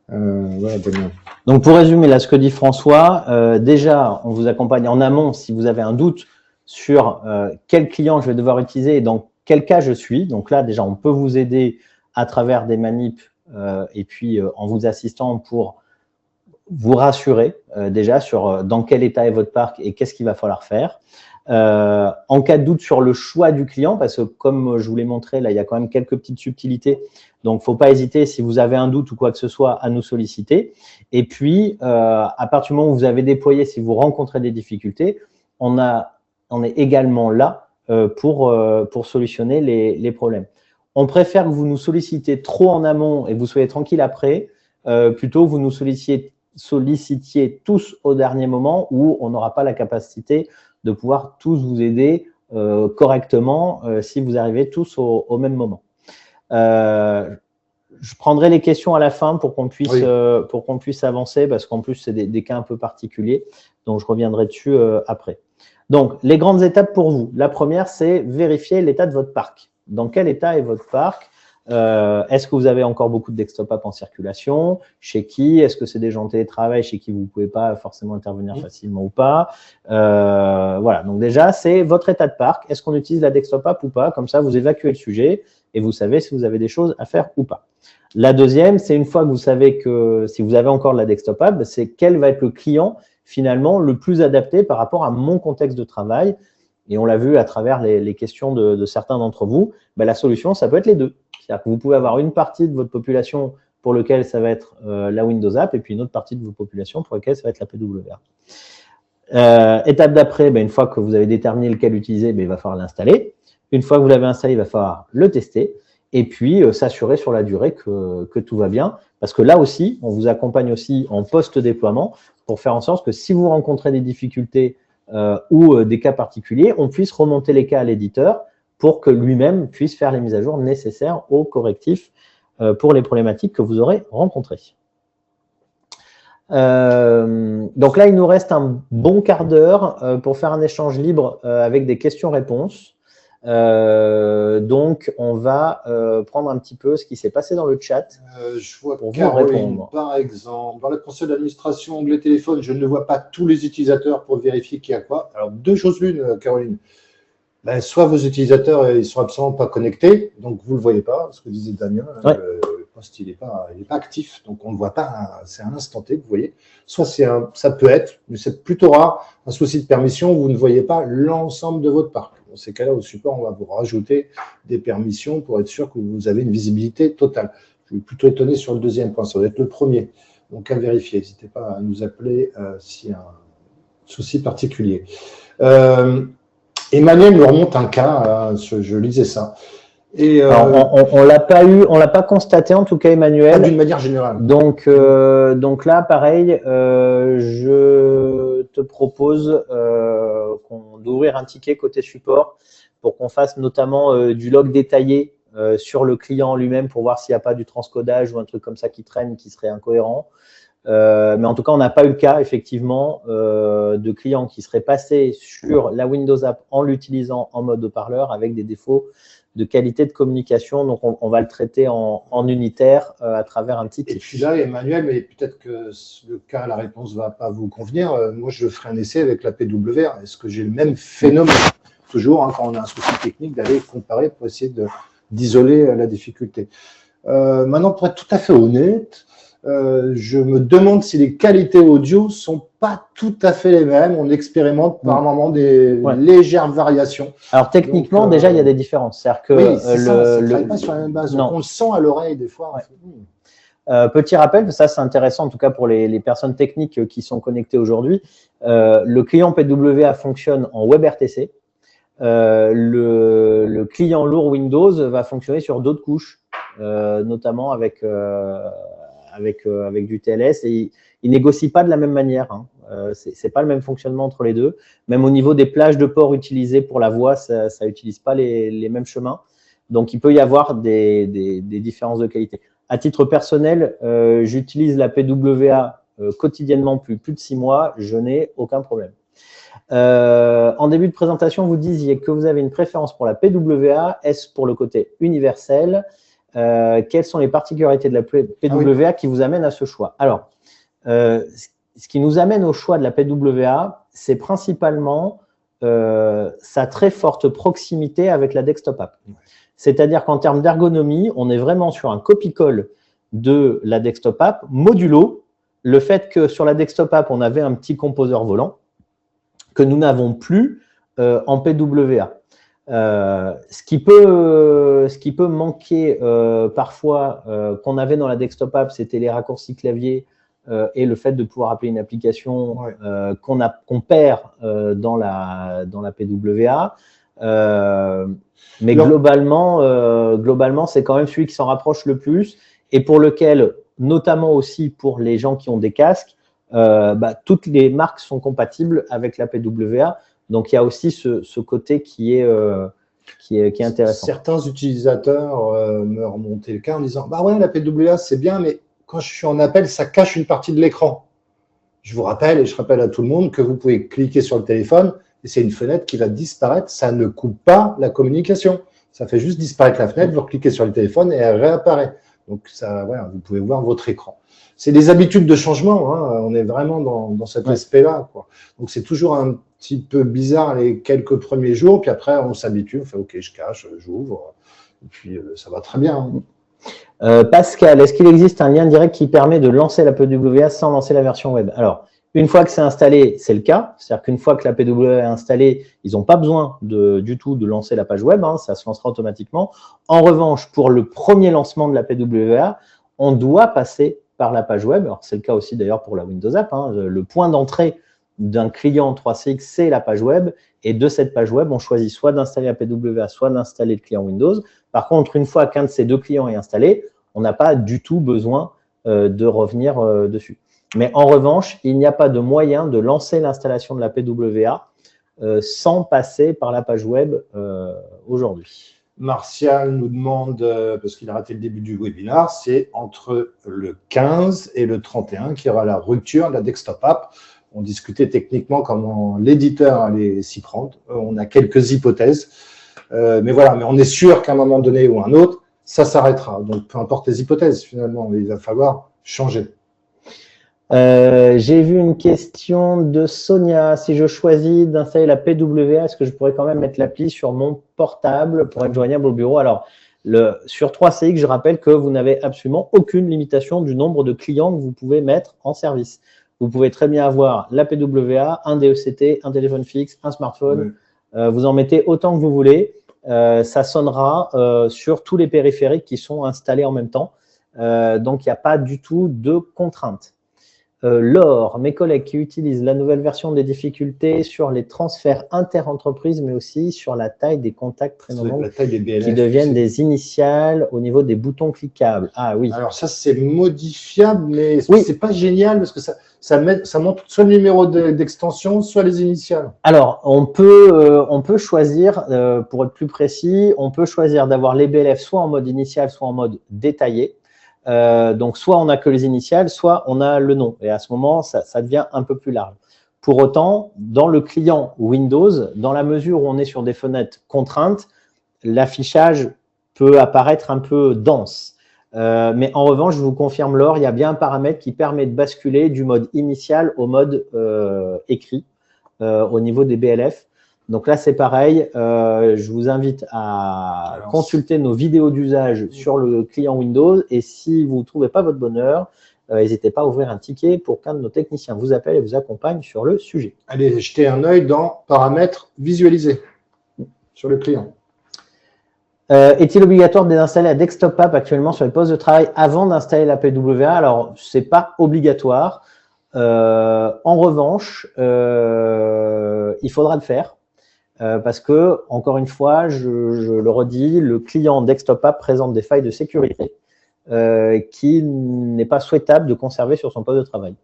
B: Voilà, Damien.
A: Donc, pour résumer là ce que dit François, déjà, on vous accompagne en amont si vous avez un doute sur quel client je vais devoir utiliser et dans quel cas je suis. Donc là, déjà, on peut vous aider à travers des manips et puis en vous assistant pour vous rassurer déjà sur dans quel état est votre parc et qu'est-ce qu'il va falloir faire. En cas de doute sur le choix du client, parce que comme je vous l'ai montré, là, il y a quand même quelques petites subtilités. Donc, il ne faut pas hésiter, si vous avez un doute ou quoi que ce soit, à nous solliciter. Et puis, à partir du moment où vous avez déployé, si vous rencontrez des difficultés, on est également là pour solutionner les problèmes. On préfère que vous nous sollicitiez trop en amont et que vous soyez tranquille après, plutôt que vous nous sollicitiez tous au dernier moment où on n'aura pas la capacité de pouvoir tous vous aider correctement si vous arrivez tous au même moment. Je prendrai les questions à la fin pour qu'on puisse avancer, parce qu'en plus, c'est des cas un peu particuliers, donc je reviendrai dessus après. Donc, les grandes étapes pour vous. La première, c'est vérifier l'état de votre parc. Dans quel état est votre parc? Est-ce que vous avez encore beaucoup de desktop app en circulation? Chez qui? Est-ce que c'est des gens en télétravail chez qui vous ne pouvez pas forcément intervenir facilement ou pas? Voilà, donc déjà, c'est votre état de parc. Est-ce qu'on utilise la desktop app ou pas? Comme ça, vous évacuez le sujet et vous savez si vous avez des choses à faire ou pas. La deuxième, c'est une fois que vous savez que si vous avez encore la desktop app, c'est quel va être le client finalement le plus adapté par rapport à mon contexte de travail. Et on l'a vu à travers les questions de certains d'entre vous, ben, la solution, ça peut être les deux. C'est-à-dire que vous pouvez avoir une partie de votre population pour laquelle ça va être la Windows App et puis une autre partie de votre population pour laquelle ça va être la PWA. Étape d'après, ben, une fois que vous avez déterminé lequel utiliser, ben, il va falloir l'installer. Une fois que vous l'avez installé, il va falloir le tester et puis s'assurer sur la durée que tout va bien. Parce que là aussi, on vous accompagne aussi en post-déploiement pour faire en sorte que si vous rencontrez des difficultés ou des cas particuliers, on puisse remonter les cas à l'éditeur pour que lui-même puisse faire les mises à jour nécessaires aux correctifs pour les problématiques que vous aurez rencontrées. Donc là, il nous reste un bon quart d'heure pour faire un échange libre avec des questions-réponses. Donc, on va prendre un petit peu ce qui s'est passé dans le chat.
B: Je vois
A: pour
B: Caroline,
A: vous répondre.
B: par exemple, dans la console d'administration, onglet téléphone, je ne vois pas tous les utilisateurs pour vérifier qui a quoi. Alors, deux choses l'une, Caroline. Ben, soit vos utilisateurs ils sont absolument pas connectés, donc vous ne le voyez pas, ce que disait Damien,
A: Ouais.
B: le poste il n'est pas actif, donc on ne le voit pas, c'est un instant T, vous voyez. Soit ça peut être, mais c'est plutôt rare, un souci de permission où vous ne voyez pas l'ensemble de votre parc. Dans ces cas-là, au support, on va vous rajouter des permissions pour être sûr que vous avez une visibilité totale. Je suis plutôt étonné sur le deuxième point, ça doit être le premier. Donc à vérifier, n'hésitez pas à nous appeler s'il y a un souci particulier. Emmanuel me remonte un cas, je lisais ça. Et,
A: alors, on l'a pas constaté en tout cas, Emmanuel.
B: D'une manière générale.
A: Donc là, pareil, je te propose d'ouvrir un ticket côté support pour qu'on fasse notamment du log détaillé sur le client lui-même pour voir s'il n'y a pas du transcodage ou un truc comme ça qui traîne, qui serait incohérent. Mais en tout cas, on n'a pas eu le cas, effectivement, de clients qui seraient passés sur la Windows App en l'utilisant en mode haut-parleur avec des défauts de qualité de communication. Donc, on va le traiter en unitaire à travers un ticket.
B: Et puis là, Emmanuel, mais peut-être que le cas, la réponse ne va pas vous convenir. Moi, je ferai un essai avec la PWR. Est-ce que j'ai le même phénomène? Toujours, quand on a un souci technique, d'aller comparer pour essayer d'isoler la difficulté. Maintenant, pour être tout à fait honnête, je me demande si les qualités audio ne sont pas tout à fait les mêmes. On expérimente par moment des légères variations.
A: Alors techniquement, déjà, il y a des différences. C'est-à-dire que
B: oui, ça ne travaille pas sur la même base. Donc, on le sent à l'oreille des fois.
A: Ouais. Petit rappel, ça c'est intéressant en tout cas pour les personnes techniques qui sont connectées aujourd'hui. Le client PWA fonctionne en WebRTC. Le client lourd Windows va fonctionner sur d'autres couches, notamment avec du TLS, et il négocie pas de la même manière. C'est pas le même fonctionnement entre les deux. Même au niveau des plages de port utilisées pour la voix, ça utilise pas les mêmes chemins. Donc, il peut y avoir des différences de qualité. À titre personnel, j'utilise la PWA quotidiennement depuis plus de 6 mois. Je n'ai aucun problème. En début de présentation, vous disiez que vous avez une préférence pour la PWA. Est-ce pour le côté universel? Quelles sont les particularités de la PWA qui vous amènent à ce choix? Alors, ce qui nous amène au choix de la PWA, c'est principalement sa très forte proximité avec la desktop app. C'est-à-dire qu'en termes d'ergonomie, on est vraiment sur un copie-colle de la desktop app, modulo le fait que sur la desktop app, on avait un petit composeur volant que nous n'avons plus en PWA. Ce qui peut manquer parfois qu'on avait dans la desktop app, c'était les raccourcis clavier et le fait de pouvoir appeler une application qu'on perd dans la PWA. Mais globalement, c'est quand même celui qui s'en rapproche le plus et pour lequel, notamment aussi pour les gens qui ont des casques, toutes les marques sont compatibles avec la PWA. Donc, il y a aussi ce côté qui est intéressant.
B: Certains utilisateurs me remontaient le cas en disant « Bah ouais, la PWA, c'est bien, mais quand je suis en appel, ça cache une partie de l'écran. » Je vous rappelle, et je rappelle à tout le monde, que vous pouvez cliquer sur le téléphone et c'est une fenêtre qui va disparaître. Ça ne coupe pas la communication. Ça fait juste disparaître la fenêtre, vous cliquez sur le téléphone et elle réapparaît. Donc, ça, voilà, vous pouvez voir votre écran. C'est des habitudes de changement. On est vraiment dans cet aspect-là. Donc, c'est toujours un petit peu bizarre les quelques premiers jours. Puis après, on s'habitue. On fait OK, je cache, j'ouvre. Et puis, ça va très bien.
A: Pascal, est-ce qu'il existe un lien direct qui permet de lancer la PWA sans lancer la version web? Alors, une fois que c'est installé, c'est le cas. C'est-à-dire qu'une fois que la PWA est installée, ils n'ont pas besoin du tout de lancer la page web. Ça se lancera automatiquement. En revanche, pour le premier lancement de la PWA, on doit passer par la page web. Alors, c'est le cas aussi d'ailleurs pour la Windows App. Le point d'entrée d'un client 3CX, c'est la page web. Et de cette page web, on choisit soit d'installer la PWA, soit d'installer le client Windows. Par contre, une fois qu'un de ces deux clients est installé, on n'a pas du tout besoin de revenir dessus. Mais en revanche, il n'y a pas de moyen de lancer l'installation de la PWA sans passer par la page web aujourd'hui.
B: Martial nous demande, parce qu'il a raté le début du webinaire, c'est entre le 15 et le 31 qu'il y aura la rupture de la desktop app. On discutait techniquement comment l'éditeur allait s'y prendre. On a quelques hypothèses. Mais voilà, mais on est sûr qu'à un moment donné ou un autre, ça s'arrêtera. Donc, peu importe les hypothèses, finalement, il va falloir changer.
A: J'ai vu une question de Sonia. Si je choisis d'installer la PWA, est-ce que je pourrais quand même mettre l'appli sur mon portable pour être joignable au bureau? Alors, sur 3CX, je rappelle que vous n'avez absolument aucune limitation du nombre de clients que vous pouvez mettre en service. Vous pouvez très bien avoir la PWA, un DECT, un téléphone fixe, un smartphone. Oui. Vous en mettez autant que vous voulez. Ça sonnera sur tous les périphériques qui sont installés en même temps. Donc, il n'y a pas du tout de contrainte. Laure, mes collègues qui utilisent la nouvelle version des difficultés sur les transferts inter-entreprises, mais aussi sur la taille des contacts très nombreux qui deviennent des initiales au niveau des boutons cliquables. Ah oui.
B: Alors ça, c'est modifiable, mais oui. C'est pas génial parce que ça montre soit le numéro d'extension, soit les initiales.
A: Alors, on peut choisir, pour être plus précis, on peut choisir d'avoir les BLF soit en mode initial, soit en mode détaillé. Donc, soit on n'a que les initiales, soit on a le nom. Et à ce moment, ça devient un peu plus large. Pour autant, dans le client Windows, dans la mesure où on est sur des fenêtres contraintes, l'affichage peut apparaître un peu dense. Mais en revanche, je vous confirme, Laure, il y a bien un paramètre qui permet de basculer du mode initial au mode écrit au niveau des BLF. Donc là, c'est pareil. Je vous invite à consulter nos vidéos d'usage sur le client Windows. Et si vous ne trouvez pas votre bonheur, n'hésitez pas à ouvrir un ticket pour qu'un de nos techniciens vous appelle et vous accompagne sur le sujet.
B: Allez jeter un œil dans paramètres visualisés sur le client.
A: Est-il obligatoire de désinstaller la desktop app actuellement sur les postes de travail avant d'installer la PWA? Alors, ce n'est pas obligatoire. En revanche, il faudra le faire. Parce que, encore une fois, je le redis, le client desktop app présente des failles de sécurité qui n'est pas souhaitable de conserver sur son poste de travail.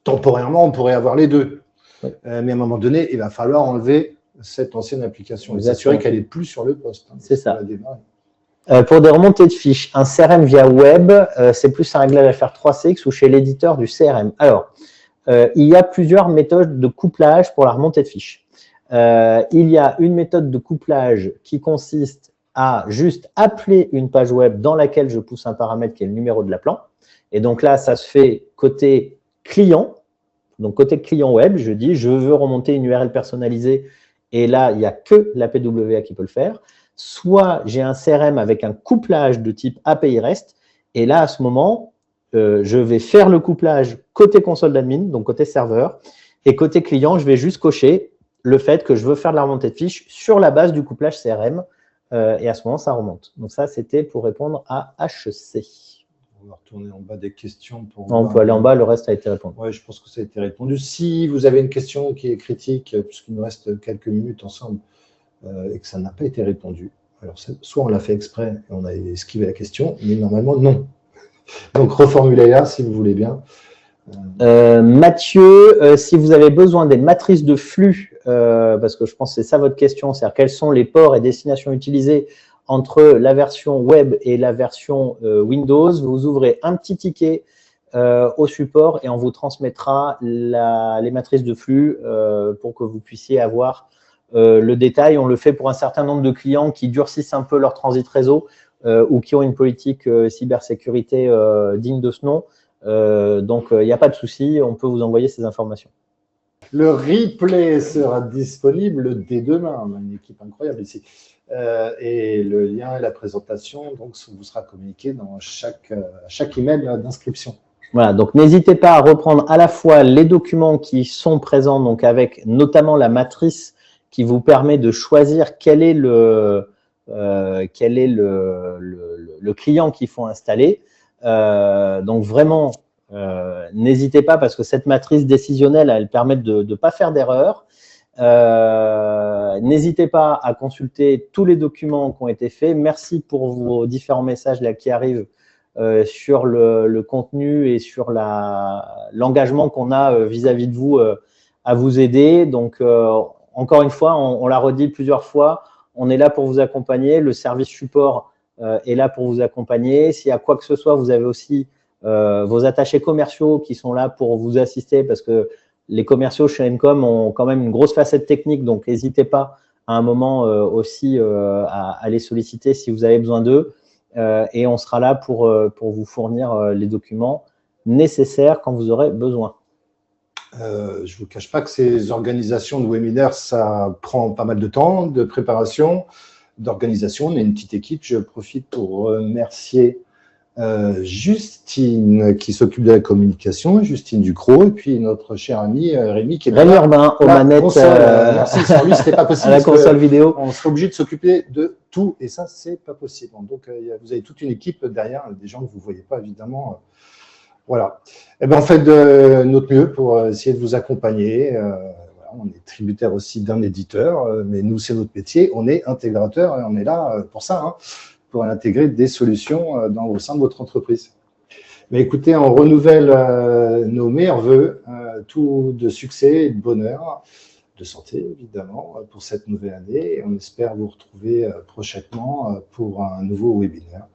B: Temporairement, on pourrait avoir les deux. Oui. Mais à un moment donné, il va falloir enlever cette ancienne application et s'assurer qu'elle n'est plus sur le poste.
A: C'est ça. Pour des remontées de fiches, un CRM via web, c'est plus un réglage à faire 3CX ou chez l'éditeur du CRM. Alors, il y a plusieurs méthodes de couplage pour la remontée de fiches. Il y a une méthode de couplage qui consiste à juste appeler une page web dans laquelle je pousse un paramètre qui est le numéro de l'appelant. Et donc là, ça se fait côté client. Donc côté client web, je dis je veux remonter une URL personnalisée. Et là, il n'y a que la PWA qui peut le faire. Soit j'ai un CRM avec un couplage de type API REST. Et là, à ce moment, je vais faire le couplage côté console d'admin, donc côté serveur. Et côté client, je vais juste cocher le fait que je veux faire de la remontée de fiches sur la base du couplage CRM. Et à ce moment, ça remonte. Donc ça, c'était pour répondre à HC.
B: On va retourner en bas des questions.
A: On peut aller en bas, le reste a été répondu.
B: Oui, je pense que ça a été répondu. Si vous avez une question qui est critique, puisqu'il nous reste quelques minutes ensemble, et que ça n'a pas été répondu, alors soit on l'a fait exprès et on a esquivé la question, mais normalement, non. Donc, reformulez-la si vous voulez bien.
A: Mathieu, si vous avez besoin des matrices de flux, parce que je pense que c'est ça votre question, c'est-à-dire quels sont les ports et destinations utilisés entre la version web et la version Windows, vous ouvrez un petit ticket au support et on vous transmettra les matrices de flux pour que vous puissiez avoir le détail. On le fait pour un certain nombre de clients qui durcissent un peu leur transit réseau ou qui ont une politique cybersécurité digne de ce nom. Donc, il n'y a pas de souci, on peut vous envoyer ces informations.
B: Le replay sera disponible dès demain. On a une équipe incroyable ici. Et le lien et la présentation donc, vous sera communiqué dans chaque email d'inscription.
A: Voilà, donc n'hésitez pas à reprendre à la fois les documents qui sont présents, donc avec notamment la matrice qui vous permet de choisir quel est le client qu'il faut installer. Donc vraiment, n'hésitez pas parce que cette matrice décisionnelle, elle permet de ne pas faire d'erreur. N'hésitez pas à consulter tous les documents qui ont été faits. Merci pour vos différents messages là, qui arrivent sur le contenu et sur l'engagement qu'on a vis-à-vis de vous à vous aider. Donc, encore une fois, on l'a redit plusieurs fois, on est là pour vous accompagner. Le service support est là pour vous accompagner. S'il y a quoi que ce soit, vous avez aussi vos attachés commerciaux qui sont là pour vous assister parce que les commerciaux chez Encom ont quand même une grosse facette technique, donc n'hésitez pas à un moment aussi à les solliciter si vous avez besoin d'eux. Et on sera là pour vous fournir les documents nécessaires quand vous aurez besoin.
B: Je ne vous cache pas que ces organisations de webinaires, ça prend pas mal de temps, de préparation, d'organisation. On est une petite équipe. Je profite pour remercier Justine qui s'occupe de la communication, Justine Ducrot, et puis notre cher ami Rémi qui est
A: Rémi Urbain aux manettes.
B: Merci, sans lui, c'était pas possible.
A: À la console vidéo.
B: On serait obligé de s'occuper de tout, et ça, c'est pas possible. Donc, vous avez toute une équipe derrière, des gens que vous ne voyez pas, évidemment. Voilà. Et ben, on fait de notre mieux pour essayer de vous accompagner. Voilà, on est tributaire aussi d'un éditeur, mais nous, c'est notre métier. On est intégrateur et on est là pour ça, hein, pour intégrer des solutions au sein de votre entreprise. Mais écoutez, on renouvelle nos meilleurs voeux, tout de succès et de bonheur, de santé évidemment, pour cette nouvelle année. Et on espère vous retrouver prochainement pour un nouveau webinaire.